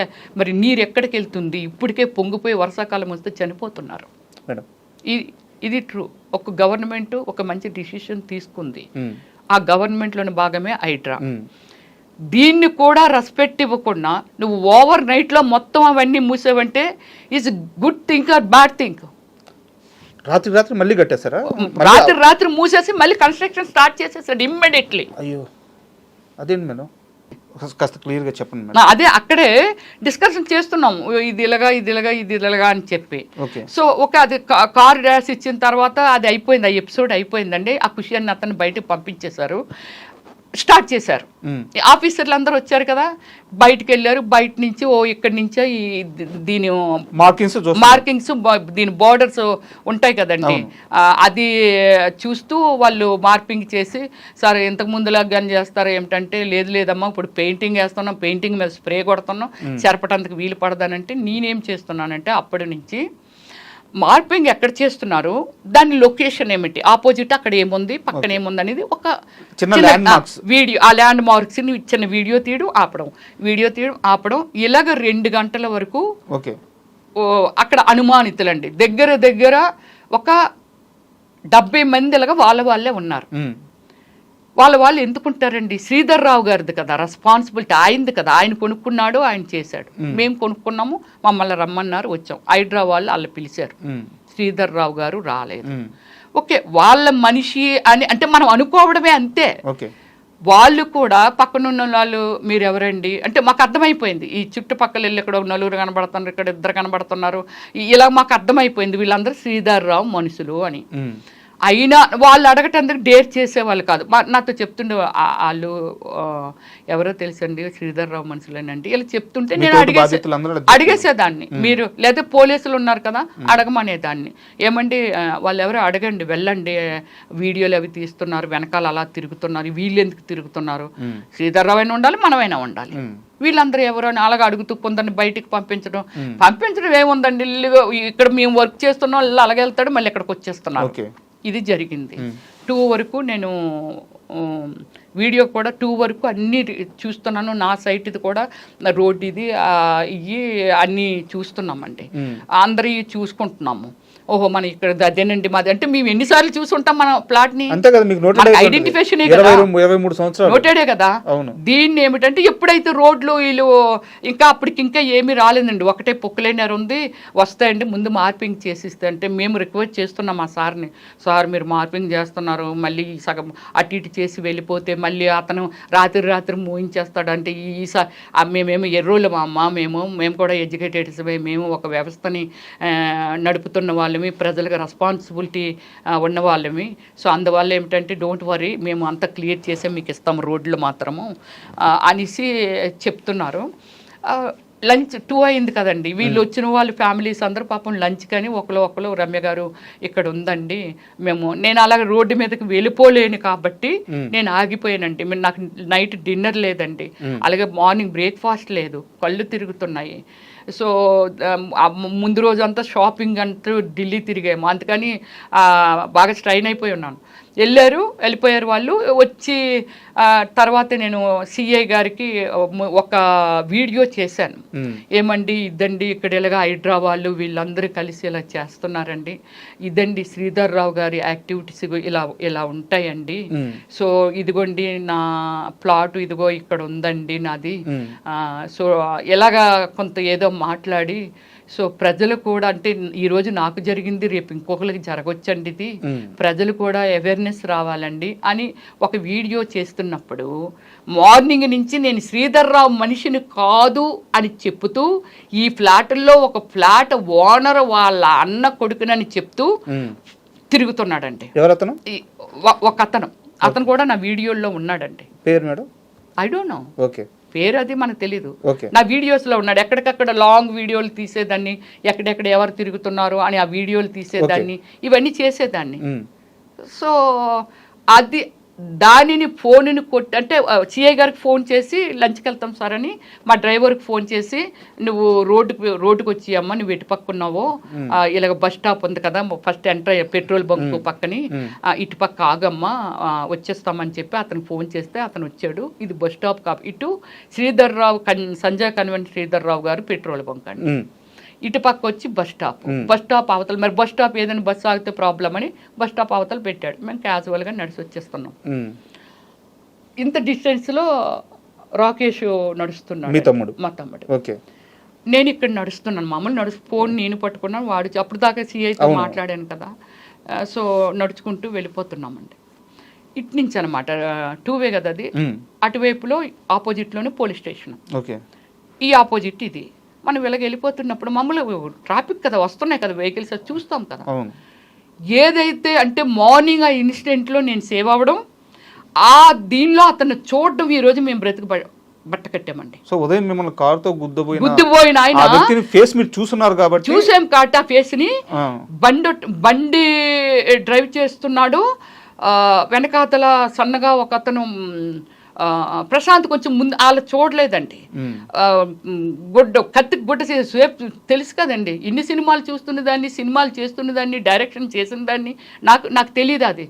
[SPEAKER 3] మరి నీరు ఎక్కడికి వెళ్తుంది, ఇప్పటికే పొంగిపోయి వర్షాకాలం వస్తే చనిపోతున్నారు. ఇది ట్రూ. ఒక గవర్నమెంట్ ఒక మంచి డిసిషన్ తీసుకుంది, ఆ గవర్నమెంట్లోని భాగమే హైడ్రా. దీన్ని కూడా రెస్పెక్ట్ ఇవ్వకుండా నువ్వు ఓవర్ నైట్లో మొత్తం అవన్నీ మూసేవంటే is good think or bad think?
[SPEAKER 2] రాత్రి మళ్ళీ కట్టేశారా?
[SPEAKER 3] రాత్రి మూసేసి మళ్ళీ కన్స్ట్రక్షన్ స్టార్ట్ చేసేసాడు ఇమ్మీడియట్లీ.
[SPEAKER 2] అయ్యో, అదేంటి మేడం, కాస్త క్లియర్గా చెప్పండి మేడం.
[SPEAKER 3] అదే అక్కడే డిస్కషన్ చేస్తున్నాము, ఇది ఇలాగా అని చెప్పి. సో అది కార్ డాష్ ఇచ్చిన తర్వాత అది అయిపోయింది, ఆ ఎపిసోడ్ అయిపోయిందండి. ఆ ఖుషి అన్న అతను బయటకు పంపించేశారు. స్టార్ట్ చేశారు. ఆఫీసర్లు అందరూ వచ్చారు కదా, బయటకు వెళ్ళారు. బయట నుంచి ఇక్కడి నుంచే దీని మార్కింగ్స్ దీని బోర్డర్స్ ఉంటాయి కదండి, అది చూస్తూ వాళ్ళు మార్పింగ్ చేసి, సార్ ఇంతకు ముందులా గన్ చేస్తారు ఏమిటంటే, లేదమ్మా ఇప్పుడు పెయింటింగ్ వేస్తున్నాం, పెయింటింగ్ మీద స్ప్రే కొడుతున్నాం, చెరపటానికి వీలు పడదానంటే నేనేం చేస్తున్నానంటే అప్పటి నుంచి మార్పింగ్ ఎక్కడ చేస్తున్నారు, దాని లొకేషన్ ఏమిటి, ఆపోజిట్ అక్కడ ఏముంది, పక్కన ఏముంది అనేది ఒక వీడియో, ఆ ల్యాండ్ మార్క్స్ చిన్న వీడియో తీయడం ఆపడం ఇలాగ 2 గంటల వరకు అక్కడ అనుమానితులండి దగ్గర ఒక 70 మంది ఇలాగ వాళ్ళే ఉన్నారు. వాళ్ళు ఎందుకుంటారండి, శ్రీధర్ రావు గారిది కదా రెస్పాన్సిబిలిటీ, ఆయనది కదా, ఆయన కొనుక్కున్నాడు, ఆయన చేశాడు. మేము కొనుక్కున్నాము, మమ్మల్ని రమ్మన్నారు, వచ్చాం. హైడ్రా వాళ్ళు వాళ్ళు పిలిచారు, శ్రీధర్ రావు గారు రాలేదు. ఓకే, వాళ్ళ మనిషి అని అంటే మనం అనుకోవడమే అంతే. వాళ్ళు కూడా పక్కనున్న వాళ్ళు మీరు ఎవరండి అంటే మాకు అర్థమైపోయింది, ఈ చుట్టుపక్కల వెళ్ళి ఇక్కడ 4 కనబడుతున్నారు, ఇక్కడ 2 కనబడుతున్నారు, ఇలా మాకు అర్థమైపోయింది వీళ్ళందరూ శ్రీధర్ రావు మనుషులు అని. అయినా వాళ్ళు అడగటందుకు డేర్ చేసేవాళ్ళు కాదు. నాతో చెప్తుండే వాళ్ళు ఎవరో తెలుసండి శ్రీధర్ రావు మనుషులేనండి ఇలా చెప్తుంటే నేను అడిగేసేదాన్ని. మీరు లేదా పోలీసులు ఉన్నారు కదా అడగమనేదాన్ని, ఏమండి వాళ్ళు ఎవరో అడగండి, వెళ్ళండి, వీడియోలు అవి తీస్తున్నారు, వెనకాల అలా తిరుగుతున్నారు, వీళ్ళు ఎందుకు తిరుగుతున్నారు, శ్రీధర్ రావు అయినా ఉండాలి, మనమైనా ఉండాలి, వీళ్ళందరూ ఎవరో అని అలాగ అడుగుతూ కొందరిని బయటికి పంపించడం ఏముందండి, ఇక్కడ మేము వర్క్ చేస్తున్నాం, అలాగే వెళ్తాడు, మళ్ళీ ఇక్కడికి వచ్చేస్తున్నారు. ఇది జరిగింది. 2 వరకు నేను వీడియో కూడా 2 వరకు అన్నీ చూస్తున్నాను. నా సైట్ ఇది కూడా, రోడ్ ఇది, ఇవి అన్నీ చూస్తున్నామండి, అందరి చూసుకుంటున్నాము. ఓహో మన ఇక్కడ అదేనండి మాది అంటే మేము ఎన్నిసార్లు చూసుంటాం మన ప్లాట్ ని, ఐడెంటిఫికేషన్ నోటెడే కదా. దీన్ని ఏమిటంటే ఎప్పుడైతే రోడ్లు వీళ్ళు ఇంకా అప్పటికి ఇంకా ఏమీ రాలేదండి, ఒకటే పొక్కులైనర్ ఉంది, వస్తాయండి ముందు మార్పింగ్ చేసిస్తే అంటే మేము రిక్వెస్ట్ చేస్తున్నాం ఆ సార్ని, సార్ మీరు మార్పింగ్ చేస్తున్నారు, మళ్ళీ సగం అటు ఇటు చేసి వెళ్ళిపోతే మళ్ళీ అతను రాత్రి మూయించేస్తాడు అంటే మేమేమో ఎర్రోళ్ళు మా అమ్మ, మేము కూడా ఎడ్యుకేటెడ్స్, మేము ఒక వ్యవస్థని నడుపుతున్న వాళ్ళమి, ప్రజలకు రెస్పాన్సిబిలిటీ ఉన్న వాళ్ళమి. సో అందువల్ల ఏమిటంటే డోంట్ వరీ, మేము అంతా క్లియర్ చేసే మీకు ఇస్తాము రోడ్లు మాత్రము అనేసి చెప్తున్నారు. లంచ్ 2 అయింది కదండి, వీళ్ళు వచ్చిన వాళ్ళు ఫ్యామిలీస్ అందరూ పాపం లంచ్ కానీ ఒకరు రమ్య గారు ఇక్కడ ఉందండి, నేను అలాగే రోడ్డు మీదకి వెళ్ళిపోలేను కాబట్టి నేను ఆగిపోయానండి, నాకు నైట్ డిన్నర్ లేదండి, అలాగే మార్నింగ్ బ్రేక్ఫాస్ట్ లేదు, కళ్ళు తిరుగుతున్నాయి. సో ముందు రోజు అంతా షాపింగ్ అంటూ ఢిల్లీ తిరిగాము, అందుకని బాగా స్ట్రైన్ అయిపోయి ఉన్నాను. వెళ్ళిపోయారు వాళ్ళు. వచ్చి తర్వాత నేను సిఐ గారికి ఒక వీడియో చేశాను, ఏమండి ఇదండి ఇక్కడ ఇలాగా హైడ్రా వాళ్ళు వీళ్ళందరూ కలిసి ఇలా చేస్తున్నారండి, ఇదండి శ్రీధర్ రావు గారి యాక్టివిటీస్ ఇలా ఉంటాయండి, సో ఇదిగోండి నా ప్లాట్, ఇదిగో ఇక్కడ ఉందండి నాది, సో ఇలాగా కొంత ఏదో మాట్లాడి, సో ప్రజలు కూడా అంటే ఈరోజు నాకు జరిగింది రేపు ఇంకొకరికి జరగొచ్చండి, ఇది ప్రజలు కూడా అవేర్నెస్ రావాలండి అని ఒక వీడియో చేస్తున్నప్పుడు మార్నింగ్ నుంచి నేను శ్రీధర్ రావు మనిషిని కాదు అని చెప్తూ, ఈ ఫ్లాట్లో ఒక ఫ్లాట్ ఓనర్ వాళ్ళ అన్న కొడుకునని చెప్తూ తిరుగుతున్నాడండి. ఒక అతను కూడా నా వీడియోలో ఉన్నాడండి. పేరు మేడం ఐ డోంట్ నో, పేరు అది మనకు తెలీదు. నా వీడియోస్లో ఉన్నాడు, ఎక్కడికక్కడ లాంగ్ వీడియోలు తీసేదాన్ని, ఎక్కడెక్కడ ఎవరు తిరుగుతున్నారు అని ఆ వీడియోలు తీసేదాన్ని, ఇవన్నీ చేసేదాన్ని. సో అది దానిని ఫోన్ని కొట్టి అంటే సిఐ గారికి ఫోన్ చేసి లంచ్కి వెళ్తాం సార్ అని మా డ్రైవర్కి ఫోన్ చేసి, నువ్వు రోడ్డుకి వచ్చి అమ్మ నువ్వు ఎటు పక్కున్నావో, ఇలాగ బస్ స్టాప్ ఉంది కదా ఫస్ట్ ఎంటర్ పెట్రోల్ బంక్ పక్కని, ఇటు పక్క ఆగమ్మా వచ్చేస్తామని చెప్పి అతను ఫోన్ చేస్తే అతను వచ్చాడు. ఇది బస్ స్టాప్ ఇటు శ్రీధర్ రావు సంజయ్ కన్వెంట్ శ్రీధర్ రావు గారు పెట్రోల్ బంక్ అండి, ఇటు పక్క వచ్చి బస్ స్టాప్ అవతల, మరి బస్ స్టాప్ ఏదైనా బస్సు ఆగితే ప్రాబ్లం అని బస్ స్టాప్ అవతల పెట్టాడు. మేము క్యాజువల్గా నడిచి వచ్చేస్తున్నాం. ఇంత డిస్టెన్స్లో రాకేష్ నడుస్తున్నాడు, మా తమ్ముడు. నేను ఇక్కడ నడుస్తున్నాను, మామూలు ఫోన్ నేను పట్టుకున్నాను, వాడు అప్పుడు దాకా సిఐతో మాట్లాడాను కదా, సో నడుచుకుంటూ వెళ్ళిపోతున్నామండి. ఇటు నుంచి అనమాట 2 కదా అది, అటువైపులో ఆపోజిట్లోనే పోలీస్ స్టేషన్, ఈ ఆపోజిట్ ఇది. మనం ఇలాగ వెళ్ళిపోతున్నప్పుడు మామూలు ట్రాఫిక్ కదా, వస్తున్నాయి కదా వెహికల్స్, చూస్తాం కదా. ఏదైతే అంటే మార్నింగ్ ఆ ఇన్సిడెంట్లో నేను సేవ్ అవ్వడం, ఆ దీనిలో అతను చూడడం ఈ రోజు మేము బ్రతుకు బట్ట కట్టామండి.
[SPEAKER 2] సో ఉదయం మిమ్మల్ని కారుతో
[SPEAKER 3] గుద్దుపోయిన ఆయన
[SPEAKER 2] ఫేస్ మీరు చూస్తున్నారు కాబట్టి
[SPEAKER 3] చూసాం కాబట్టి ఆ ఫేస్ ని బండి డ్రైవ్ చేస్తున్నాడు, వెనకాతల సన్నగా ఒక అతను ప్రశాంత్ కొంచెం ముందు వాళ్ళు చూడలేదండి. కత్తి గుడ్డ తెలుసు కదండి, ఇన్ని సినిమాలు చూస్తున్న దాన్ని, సినిమాలు చేస్తున్న దాన్ని, డైరెక్షన్ చేసిన దాన్ని నాకు తెలియదు. అది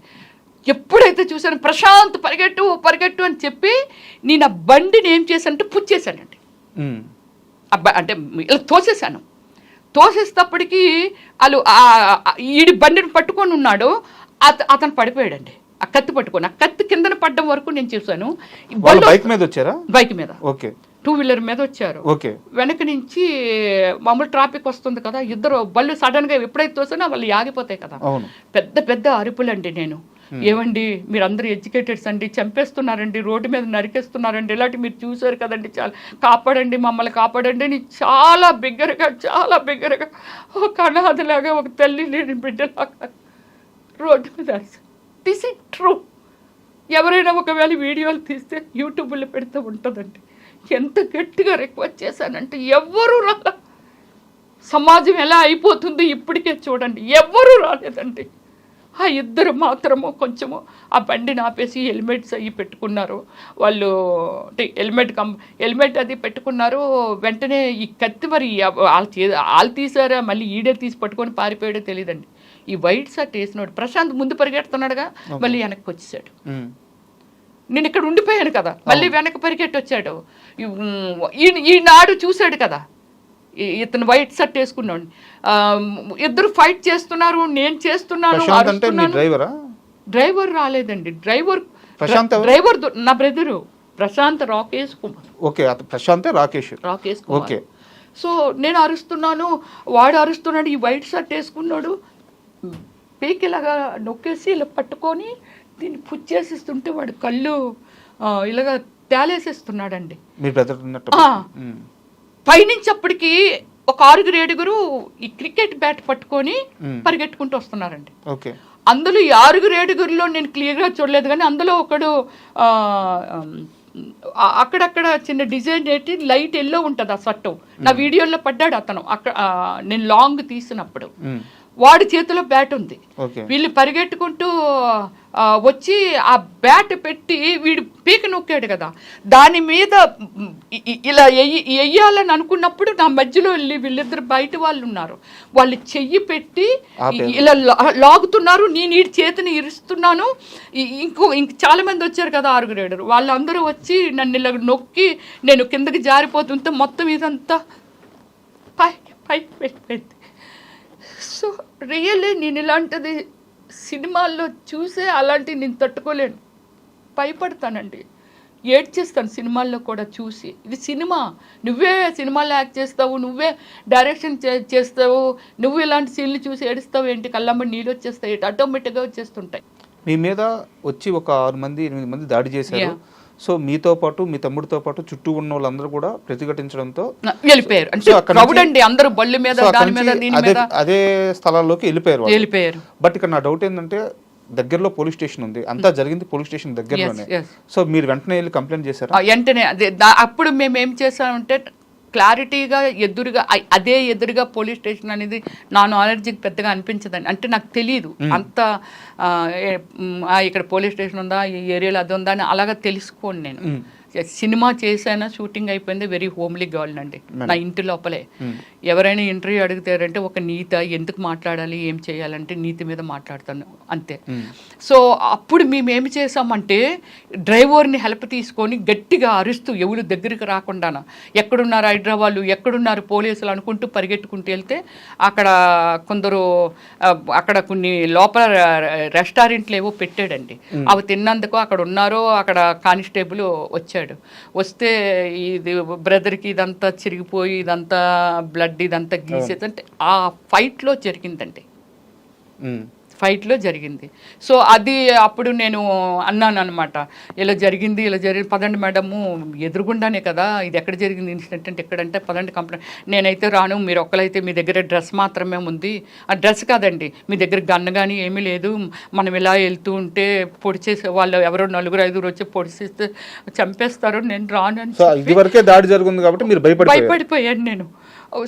[SPEAKER 3] ఎప్పుడైతే చూసాను ప్రశాంత్ పరిగెట్టు అని చెప్పి నేను ఆ బండిని ఏం చేశానంటే పుచ్చేసానండి. అంటే ఇలా తోసేసేటప్పటికీ వాళ్ళు ఈడి బండిని పట్టుకొని ఉన్నాడు, అతను పడిపోయాడండి. ఆ కత్తి పట్టుకొని ఆ కత్తి కిందన పడ్డం వరకు నేను చూసాను.
[SPEAKER 2] బైక్ మీద వచ్చారా?
[SPEAKER 3] బైక్ మీద,
[SPEAKER 2] ఓకే,
[SPEAKER 3] 2-వీలర్ మీద వచ్చారు.
[SPEAKER 2] ఓకే, వెనక
[SPEAKER 3] నుంచి మామూలు ట్రాఫిక్ వస్తుంది కదా, ఇద్దరు బళ్ళు సడన్ గా ఎప్పుడైతే తోసినా వాళ్ళు ఆగిపోతాయి కదా. పెద్ద పెద్ద అరుపులండి. నేను ఏమండి మీరు అందరూ ఎడ్యుకేటెడ్స్ అండి, చంపేస్తున్నారండి, రోడ్డు మీద నరికేస్తున్నారండి, ఇలాంటి మీరు చూసారు కదండి, చాలా కాపాడండి, మమ్మల్ని కాపాడండి అని చాలా బిగ్గరగా ఒక అనాథలాగా, ఒక తల్లి లేని బిడ్డలాగా రోడ్డు మీద అరిచారు. This is true. ఎవరైనా ఒకవేళ వీడియోలు తీస్తే యూట్యూబ్లో పెడితే ఉంటుందండి. ఎంత గట్టిగా రిక్వెస్ట్ చేశానంటే ఎవ్వరూ రాల. సమాజం ఎలా అయిపోతుంది ఇప్పటికే చూడండి, ఎవ్వరూ రాలేదండి. ఆ ఇద్దరు మాత్రము కొంచెము ఆ బండిని ఆపేసి హెల్మెట్స్ అవి పెట్టుకున్నారు వాళ్ళు. హెల్మెట్ అది పెట్టుకున్నారు. వెంటనే ఈ కత్తి మరి వాళ్ళు తీసారా, మళ్ళీ ఈడే తీసి పట్టుకొని పారిపోయాడో తెలియదండి. ఈ వైట్ షర్ట్ వేసినాడు ప్రశాంత్ ముందు పరిగెడుతున్నాడుగా, మళ్ళీ వెనక్కి వచ్చేసాడు. నేను ఇక్కడ ఉండిపోయాను కదా, మళ్ళీ వెనక్కి పరిగెట్టి వచ్చాడు. ఈనాడు చూశాడు కదా, ఇతను వైట్ షర్ట్ వేసుకున్నాడు. ఇద్దరు ఫైట్ చేస్తున్నారు, నేను చేస్తున్నాను. డ్రైవర్ రాలేదండి. డ్రైవర్ నా brother Prashant Rakesh Kumar.
[SPEAKER 2] Okay, Prashant Rakesh
[SPEAKER 3] Kumar. So నేను అరుస్తున్నాను, వాడు అరుస్తున్నాడు. ఈ వైట్ షర్ట్ వేసుకున్నాడు, పీక్ ఇలాగా నొక్కేసి ఇలా పట్టుకొని దీన్ని పుచ్చేసిస్తుంటే వాడు కళ్ళు ఇలాగా తేలేసేస్తున్నాడండి. పైనుంచి అప్పటికి ఒక 6-7 ఈ క్రికెట్ బ్యాట్ పట్టుకొని పరిగెట్టుకుంటూ వస్తున్నారండి. అందులో ఈ 6-7 నేను క్లియర్గా చూడలేదు, కానీ అందులో ఒకడు అక్కడక్కడ చిన్న డిజైన్ ఏంటి లైట్ ఎల్లో ఉంటుంది ఆ షర్టు. నా వీడియోలో పడ్డాడు అతను అక్కడ, నేను లాంగ్ తీసినప్పుడు. వాడి చేతిలో బ్యాట్ ఉంది. వీళ్ళు పరిగెట్టుకుంటూ వచ్చి ఆ బ్యాట్ పెట్టి వీడు పీక నొక్కాడు కదా, దాని మీద ఇలా వెయ్యాలని అనుకున్నప్పుడు నా మధ్యలో వెళ్ళి వీళ్ళిద్దరు బయట వాళ్ళు ఉన్నారు, వాళ్ళు చెయ్యి పెట్టి ఇలా లాగుతున్నారు. నేను ఈ చేతిని ఇరుస్తున్నాను. ఇంక చాలా మంది వచ్చారు కదా, 6-7 వాళ్ళందరూ వచ్చి నన్ను ఇలా నొక్కి నేను కిందకి జారిపోతుంటే మొత్తం ఇదంతా పైకి వెళ్ళిపోయింది. సో రియల్లీ నేను ఇలాంటిది సినిమాల్లో చూసే అలాంటివి నేను తట్టుకోలేను, భయపడతానండి, ఏడ్చేస్తాను సినిమాల్లో కూడా చూసి. ఇది సినిమా, నువ్వే సినిమాల్లో యాక్ట్ చేస్తావు, నువ్వే డైరెక్షన్ చేస్తావు, నువ్వు ఇలాంటి సీన్లు చూసి ఏడుస్తావు ఏంటి, కళ్ళమ్మ నీళ్ళు వచ్చేస్తాయి, ఆటోమేటిక్గా వచ్చేస్తుంటాయి.
[SPEAKER 2] మీ మీద వచ్చి ఒక 6-8 మంది దాడి చేశారు. సో మీతో పాటు మీ తమ్ముడితో పాటు చుట్టూ ఉన్న వాళ్ళందరూ కూడా ప్రతిఘటించడంతో
[SPEAKER 3] వెళ్ళిపోయారు. అందరూ బళ్ళు మీద
[SPEAKER 2] అదే స్థలాల్లోకి వెళ్ళిపోయారు. బట్ ఇక్కడ నా డౌట్ ఏంటంటే దగ్గరలో పోలీస్ స్టేషన్ ఉంది, అంతా జరిగింది పోలీస్ స్టేషన్ దగ్గరలోనే. సో మీరు వెంటనే వెళ్ళి కంప్లైంట్ చేశారు?
[SPEAKER 3] వెంటనే అప్పుడు మేము ఏం చేసామంటే క్లారిటీగా ఎదురుగా పోలీస్ స్టేషన్ అనేది నా నాలెడ్జ్కి పెద్దగా అనిపించదండి. అంటే నాకు తెలియదు అంత ఇక్కడ పోలీస్ స్టేషన్ ఉందా, ఈ ఏరియాలో అది ఉందా అని అలాగా తెలుసుకోండి. నేను సినిమా చేశాను, షూటింగ్ అయిపోయింది, వెరీ హోమ్లీ గర్ల్ అండి నా ఇంటి లోపలే. ఎవరైనా ఇంటర్వ్యూ అడుగుతారంటే ఒక నీత ఎందుకు మాట్లాడాలి, ఏం చేయాలంటే నీతి మీద మాట్లాడతాను అంతే. సో అప్పుడు మేము ఏమి చేసామంటే డ్రైవర్ని హెల్ప్ తీసుకొని గట్టిగా అరుస్తూ ఎవరు దగ్గరికి రాకుండా, ఎక్కడున్నారు హైదరాబాద్, ఎక్కడున్నారు పోలీసులు అనుకుంటూ పరిగెట్టుకుంటూ వెళ్తే అక్కడ కొన్ని లోపల రెస్టారెంట్లు ఏవో పెట్టాడండి. అవి తిన్నందుకు అక్కడ ఉన్నారో అక్కడ కానిస్టేబుల్ వచ్చాడు. వస్తే ఇది బ్రదర్కి ఇదంతా చిరిగిపోయి ఇదంతా బ్లడ్ ఇదంతా గీసేది అంటే ఆ ఫైట్లో జరిగిందండి. ఫైట్లో జరిగింది. సో అది అప్పుడు నేను అన్నాను అనమాట, ఇలా జరిగింది పదండి మేడము, ఎదురుగుండానే కదా ఇది, ఎక్కడ జరిగింది ఇన్సిడెంట్ అంటే ఎక్కడంటే పదండి కంప్లైంట్, నేనైతే రాను, మీరు ఒక్కలైతే మీ దగ్గర డ్రెస్ మాత్రమే ఉంది, ఆ డ్రెస్ కాదండి మీ దగ్గర గన్ కానీ ఏమీ లేదు, మనం ఇలా వెళ్తూ ఉంటే పొడిచేసే వాళ్ళు ఎవరో 4-5 వచ్చి పొడిచేస్తే చంపేస్తారు, నేను రాను అని
[SPEAKER 2] ఇదివరకే దాడి జరుగుతుంది కాబట్టి మీరు
[SPEAKER 3] భయపడిపోయాను నేను.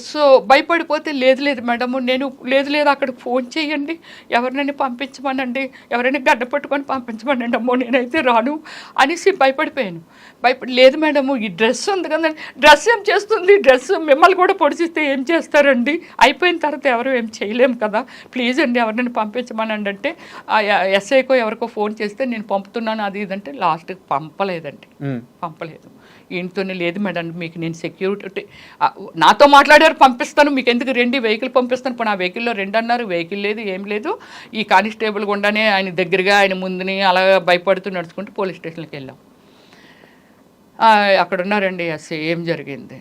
[SPEAKER 3] సో భయపడిపోతే లేదు మేడము, నేను లేదు అక్కడికి ఫోన్ చేయండి, ఎవరినైనా పంపించమనండి, ఎవరైనా గడ్డ పట్టుకొని పంపించమనండి, అమ్మో నేనైతే రాను అనేసి భయపడిపోయాను. లేదు మేడము ఈ డ్రెస్ ఉంది కదండి, డ్రెస్ ఏం చేస్తుంది, డ్రెస్ మిమ్మల్ని కూడా పొడిచిస్తే ఏం చేస్తారండి, అయిపోయిన తర్వాత ఎవరు ఏం చేయలేము కదా, ప్లీజ్ అండి ఎవరినైనా పంపించమనండి అంటే ఎస్ఐకో ఎవరికో ఫోన్ చేస్తే నేను పంపుతున్నాను అది ఇదంటే లాస్ట్కి పంపలేదు. ఈయనతోనే లేదు మేడం మీకు నేను సెక్యూరిటీ నాతో మాట్లాడారు, పంపిస్తాను మీకు ఎందుకు రండి, వెహికల్ పంపిస్తాను, ఇప్పుడు ఆ వెహికల్లో రండి అన్నారు, వెహికల్ లేదు ఏం లేదు, ఈ కానిస్టేబుల్ గుండానే ఆయన దగ్గరగా ఆయన ముందుని అలా భయపడుతూ నడుచుకుంటూ పోలీస్ స్టేషన్కి వెళ్ళాం. అక్కడ ఉన్నారండి ఎస్ఐ, ఏం జరిగింది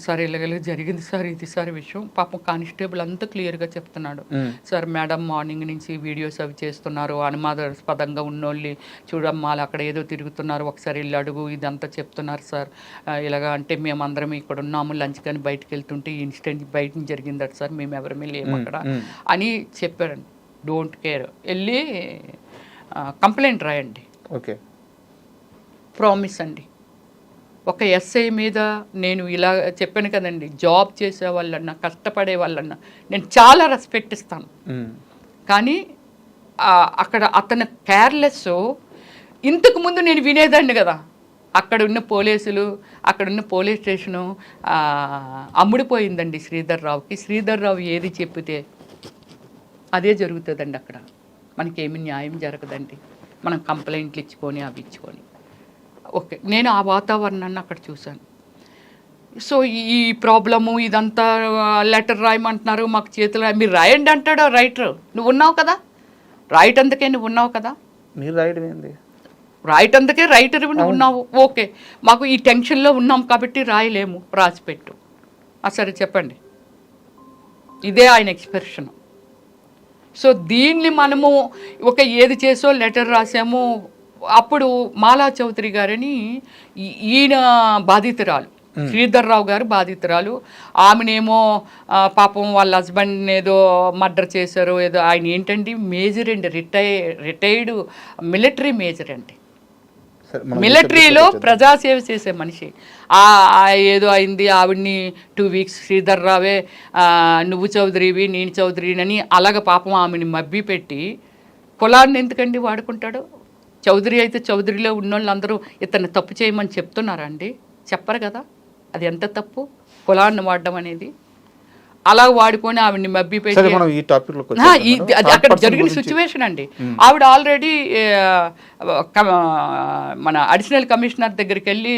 [SPEAKER 3] సార్, ఇలాగ జరిగింది సార్, ఇది సార్ విషయం. పాపం కానిస్టేబుల్ అంతా క్లియర్గా చెప్తున్నాడు, సార్ మేడం మార్నింగ్ నుంచి వీడియోస్ అవి చేస్తున్నారు, అనుమానాస్పదంగా ఉన్నోళ్ళు చూడమ్మా అక్కడ ఏదో తిరుగుతున్నారు, ఒకసారి వెళ్ళి అడుగు, ఇదంతా చెప్తున్నారు సార్, ఇలాగా అంటే మేమందరం ఇక్కడ ఉన్నాము, లంచ్ కానీ బయటకు వెళ్తుంటే ఈ ఇన్సిడెంట్ బయట జరిగిందట సార్, మేము ఎవరమే లేము అక్కడ అని చెప్పారండి. డోంట్ కేర్, వెళ్ళి కంప్లైంట్ రాయండి, ఓకే ప్రామిస్ అండి. ఒక ఎస్ఐ మీద నేను ఇలా చెప్పాను కదండి, జాబ్ చేసే వాళ్ళన్నా కష్టపడే వాళ్ళన్నా నేను చాలా రెస్పెక్ట్ ఇస్తాను, కానీ అక్కడ అతను కేర్లెస్. ఇంతకుముందు నేను వినేదాన్ని కదా, అక్కడ ఉన్న పోలీసులు, అక్కడ ఉన్న పోలీస్ స్టేషను అమ్ముడిపోయిందండి శ్రీధర్రావుకి. శ్రీధర్రావు ఏది చెప్పితే అదే జరుగుతుందండి, అక్కడ మనకేమి న్యాయం జరగదండి, మనం కంప్లైంట్లు ఇచ్చుకొని అవి ఇచ్చుకొని. ఓకే, నేను ఆ వాతావరణాన్ని అక్కడ చూశాను. సో ఈ ప్రాబ్లము ఇదంతా లెటర్ రాయమంటున్నారు, మాకు చేతులు మీరు రాయండి అంటాడు రైటర్, నువ్వు ఉన్నావు కదా రైట్, అందుకే నువ్వు ఉన్నావు కదా,
[SPEAKER 2] మీరు రాయడం ఏంది
[SPEAKER 3] రైట్ అందుకే రైటర్ నువ్వు ఉన్నావు, ఓకే మాకు ఈ టెన్షన్లో ఉన్నాం కాబట్టి రాయలేము, రాసిపెట్టు. సరే చెప్పండి, ఇదే ఆయన ఎక్స్ప్రెషన్. సో దీన్ని మనము ఒక ఏది చేసో లెటర్ రాసాము. అప్పుడు మాలా చౌదరి గారని ఈయన బాధితురాలు, శ్రీధర్రావు గారు బాధితురాలు, ఆమెనేమో పాపం వాళ్ళ హస్బెండ్ ఏదో మర్డర్ చేశారు ఏదో. ఆయన ఏంటండి మేజర్ అండి, రిటైర్డ్ మిలిటరీ మేజర్ అండి, మిలిటరీలో ప్రజాసేవ చేసే మనిషి. ఏదో అయింది, ఆవిడ్ని 2 weeks శ్రీధర్రావే నువ్వు చౌదరివి నేను చౌదరినని అలాగ పాపం ఆమెని మబ్బి పెట్టి, కులాన్ని ఎందుకండి వాడుకుంటాడు. చౌదరి అయితే చౌదరిలో ఉన్నోళ్ళందరూ ఇతన్ని తప్పు చేయమని చెప్తున్నారా అండి, చెప్పరు కదా, అది ఎంత తప్పు కులాన్ని వాడడం అనేది. అలా వాడుకొని ఆవిడ్ని మబ్బి పెట్టి, అది అక్కడ జరిగిన సిచ్యువేషన్ అండి. ఆవిడ ఆల్రెడీ మన అడిషనల్ కమిషనర్ దగ్గరికి వెళ్ళి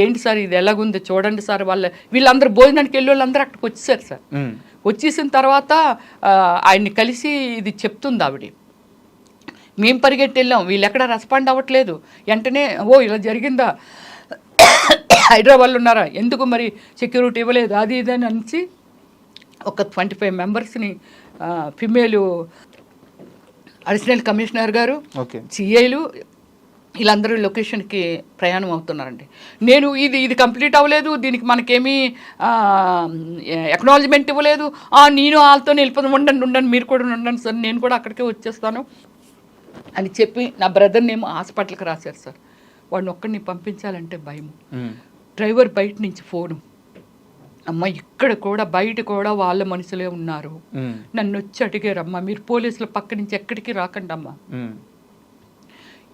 [SPEAKER 3] ఏంటి సార్ ఇది ఎలాగుంది చూడండి సార్, వీళ్ళందరూ భోజనానికి వెళ్ళి వాళ్ళందరూ అక్కడికి వచ్చేసారు సార్. వచ్చేసిన తర్వాత ఆయన్ని కలిసి ఇది చెప్తుంది ఆవిడ, మేము పరిగెట్టి వెళ్ళాం, వీళ్ళు ఎక్కడ రెస్పాండ్ అవ్వట్లేదు, వెంటనే ఓ ఇలా జరిగిందా, హైదరాబాద్లో ఉన్నారా, ఎందుకు మరి సెక్యూరిటీ ఇవ్వలేదు అది ఇది అని అనేసి ఒక 25 మెంబర్స్ని ఫిమేలు అడిషనల్ కమిషనర్ గారు, సిఐలు వీళ్ళందరూ లొకేషన్కి ప్రయాణం అవుతున్నారండి. నేను ఇది కంప్లీట్ అవ్వలేదు, దీనికి మనకేమీ ఎక్నాలజ్మెంట్ ఇవ్వలేదు, నేను వాళ్ళతో వెళ్ళిపోతాను, ఉండండి మీరు కూడా ఉండండి సార్, నేను కూడా అక్కడికే వచ్చేస్తాను అని చెప్పి నా బ్రదర్ని ఏమో హాస్పిటల్కి రాశారు సార్. వాడిని ఒక్కడిని పంపించాలంటే భయము. డ్రైవర్ బయట నుంచి ఫోను, అమ్మ ఇక్కడ కూడా బయట కూడా వాళ్ళ మనుషులే ఉన్నారు, నన్ను వచ్చి అడిగారమ్మా మీరు పోలీసుల పక్క నుంచి ఎక్కడికి రాకండి అమ్మా.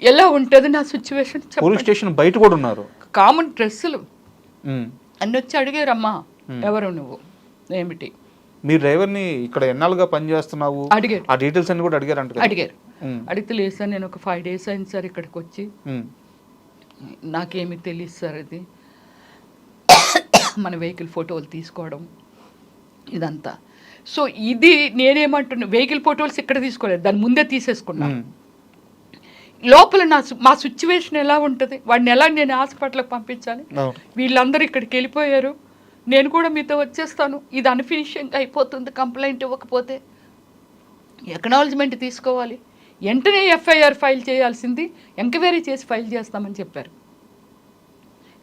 [SPEAKER 3] ఎలా ఉంటుంది నా సిచ్యువేషన్,
[SPEAKER 2] పోలీస్ స్టేషన్ బయట కూడా ఉన్నారు,
[SPEAKER 3] కామన్ డ్రెస్సులు, నన్ను వచ్చి అడిగారమ్మా ఎవరు నువ్వు ఏమిటి,
[SPEAKER 2] మీ డ్రైవర్ని ఇక్కడ ఎన్నాళ్ళుగా పనిచేస్తున్నావు
[SPEAKER 3] అడిగారు,
[SPEAKER 2] ఆ డీటెయిల్స్ అన్ని కూడా అడిగారు.
[SPEAKER 3] అడిగితే లేదు సార్ నేను ఒక 5 days అయింది సార్ ఇక్కడికి వచ్చి, నాకేమీ తెలియదు సార్, అది మన వెహికల్ ఫోటోలు తీసుకోవడం ఇదంతా. సో ఇది నేనేమంటున్నా, వెహికల్ ఫోటోలు ఇక్కడ తీసుకోలేదు, దాని ముందే తీసేసుకున్నా. లోపల మా సిచ్యువేషన్ ఎలా ఉంటుంది, వాడిని ఎలా నేను హాస్పిటల్కి పంపించాలి, వీళ్ళందరూ ఇక్కడికి వెళ్ళిపోయారు, నేను కూడా మీతో వచ్చేస్తాను, ఇది అన్ఫినిషింగ్ అయిపోతుంది కంప్లైంట్ ఇవ్వకపోతే, ఎక్నాలజ్మెంట్ తీసుకోవాలి, వెంటనే ఎఫ్ఐఆర్ ఫైల్ చేయాల్సింది ఎంక్వైరీ చేసి ఫైల్ చేస్తామని చెప్పారు.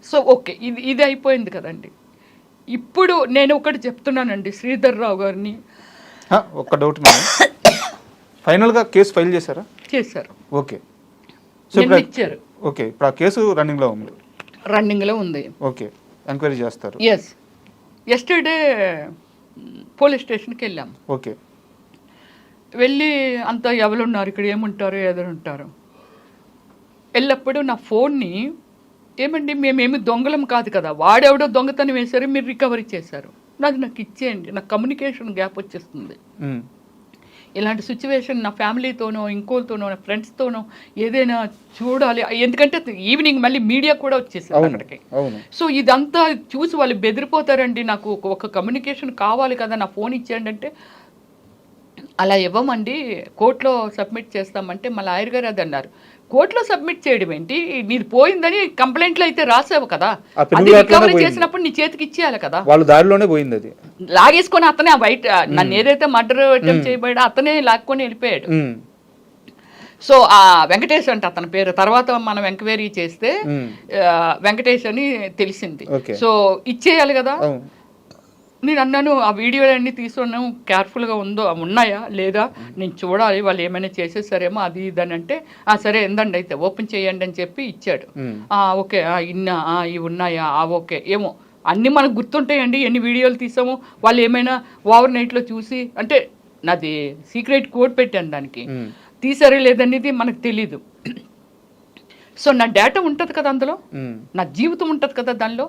[SPEAKER 3] సో ఓకే, ఇది అయిపోయింది కదండి. ఇప్పుడు నేను ఒకటి చెప్తున్నానండి శ్రీధర్ రావు గారిని.
[SPEAKER 2] ఒక డౌట్ మేడం, ఫైనల్గా కేసు ఫైల్ చేశారా?
[SPEAKER 3] చేశారు.
[SPEAKER 2] ఓకే, సో
[SPEAKER 3] ఇచ్చారు.
[SPEAKER 2] ఓకే, ఇప్పుడు ఆ కేసు రన్నింగ్లో ఉంది. ఓకే, ఎంక్వైరీ చేస్తారు.
[SPEAKER 3] ఎస్, ఎస్టర్డే పోలీస్ స్టేషన్కి వెళ్ళాము.
[SPEAKER 2] ఓకే,
[SPEAKER 3] వెళ్ళి అంతా ఎవరున్నారు ఇక్కడ, ఏముంటారు, ఎదురుంటారు. వెళ్ళప్పుడు నా ఫోన్ని ఏమండి మేమేమి దొంగలం కాదు కదా, వాడెవడో దొంగతనం వేశారు, మీరు రికవరీ చేశారు, నాకు ఇచ్చేయండి, నాకు కమ్యూనికేషన్ గ్యాప్ వచ్చేస్తుంది. ఇలాంటి సిచ్యువేషన్ నా ఫ్యామిలీతోనో ఇంకోతోనో నా ఫ్రెండ్స్తోనో ఏదైనా చూడాలి, ఎందుకంటే ఈవినింగ్ మళ్ళీ మీడియా కూడా వచ్చేసారు అక్కడికి. సో ఇదంతా చూసి వాళ్ళు బెదిరిపోతారండి, నాకు ఒక కమ్యూనికేషన్ కావాలి కదా, నా ఫోన్ ఇచ్చేయండి అంటే అలా ఇవ్వమండి, కోర్టులో సబ్మిట్ చేస్తామంటే మా లాయర్ గారు అది అన్నారు. కోర్టులో సబ్మిట్ చేయడం ఏంటి, నీది పోయిందని కంప్లైంట్లో అయితే రాసావు కదా, అది రికవరీ చేసినప్పుడు నీ చేతికి ఇచ్చేయాలి కదా.
[SPEAKER 2] వాళ్ళు దారిలోనే పోయింది, అది
[SPEAKER 3] లాగేసుకొని అతనే ఆ బయట నన్ను ఏదైతే మర్డర్ అటెంప్ట్ చేయబడి అతనే లాక్కొని వెళ్ళిపోయాడు. సో ఆ వెంకటేష్ అంటే అతని పేరు, తర్వాత మనం ఎంక్వైరీ చేస్తే వెంకటేష్ అని తెలిసింది. సో ఇచ్చేయాలి కదా. నేను అన్నాను ఆ వీడియోలన్నీ తీసుకున్నాను, కేర్ఫుల్గా ఉన్నాయా లేదా నేను చూడాలి, వాళ్ళు ఏమైనా చేసేసారేమో అది ఇదని అంటే సరే ఎందండి అయితే ఓపెన్ చేయండి అని చెప్పి ఇచ్చాడు. ఓకే ఇవి ఉన్నాయా, ఓకే, ఏమో అన్నీ మనకు గుర్తుంటాయండి, ఎన్ని వీడియోలు తీసాము, వాళ్ళు ఏమైనా ఓవర్ నైట్లో చూసి, అంటే నాది సీక్రెట్ కోడ్ పెట్టాను దానికి, తీసారే లేదనేది మనకు తెలీదు. సో నా డేటా ఉంటుంది కదా అందులో, నా జీవితం ఉంటుంది కదా దానిలో,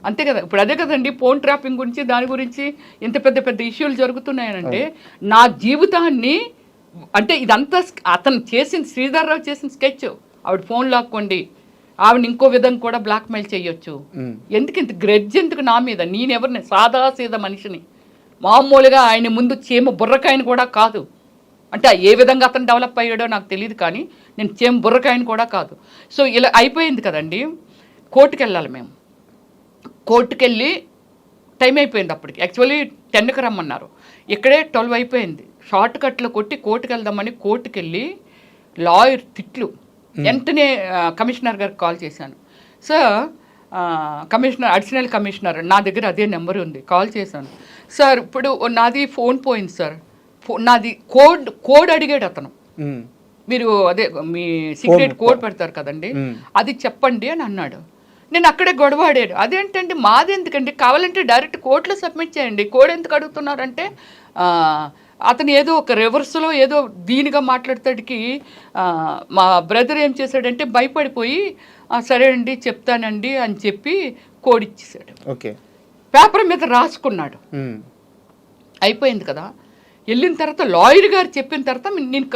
[SPEAKER 3] అంతే కదా. ఇప్పుడు అదే కదండి ఫోన్ ట్రాపింగ్ గురించి దాని గురించి ఇంత పెద్ద పెద్ద ఇష్యూలు జరుగుతున్నాయనంటే నా జీవితాన్ని, అంటే ఇదంతా అతను చేసిన శ్రీధర్ రావు చేసిన స్కెచ్. ఆవిడ ఫోన్ లాక్కోండి, ఆవిడ ఇంకో విధంగా కూడా బ్లాక్మెయిల్ చేయొచ్చు. ఎందుకు ఇంత గ్రెడ్జ్ ఎందుకు నా మీద? నేనెవరిని, సాదా సీదా మనిషిని, మామూలుగా ఆయన ముందు చీమ బుర్రకాయని కూడా కాదు. అంటే ఏ విధంగా అతను డెవలప్ అయ్యాడో నాకు తెలియదు, కానీ నేను చీమ బుర్రకాయని కూడా కాదు. సో ఇలా అయిపోయింది కదండి. కోర్టుకు వెళ్ళాలి మేము. కోర్టుకు వెళ్ళి టైం అయిపోయింది అప్పటికి, యాక్చువల్లీ 10కి రమ్మన్నారు, ఇక్కడే 12 అయిపోయింది. షార్ట్ కట్లో కొట్టి కోర్టుకు వెళ్దామని కోర్టుకు వెళ్ళి లాయర్ తిట్లు. వెంటనే కమిషనర్ గారికి కాల్ చేశాను. సార్ కమిషనర్, అడిషనల్ కమిషనర్ నా దగ్గర అదే నెంబర్ ఉంది, కాల్ చేశాను. సార్ ఇప్పుడు నాది ఫోన్ పోయింది సార్, నాది కోడ్ అడిగాడు అతను, మీరు అదే మీ సీక్రెట్ కోడ్ పెడతారు కదండి అది చెప్పండి అని అన్నాడు. నేను అక్కడే గొడవ ఆడాడు. అదేంటండి మాది ఎందుకండి, కావాలంటే డైరెక్ట్ కోర్టులో సబ్మిట్ చేయండి, కోడ్ ఎందుకు అడుగుతున్నారంటే అతను ఏదో ఒక రివర్స్లో ఏదో దీనిగా మాట్లాడతాడికి మా బ్రదర్ ఏం చేశాడంటే భయపడిపోయి సరే అండి చెప్తానండి అని చెప్పి కోడ్ ఇచ్చేసాడు. ఓకే, పేపర్ మీద రాసుకున్నాడు. అయిపోయింది కదా. వెళ్ళిన తర్వాత లాయర్ గారు చెప్పిన తర్వాత నేను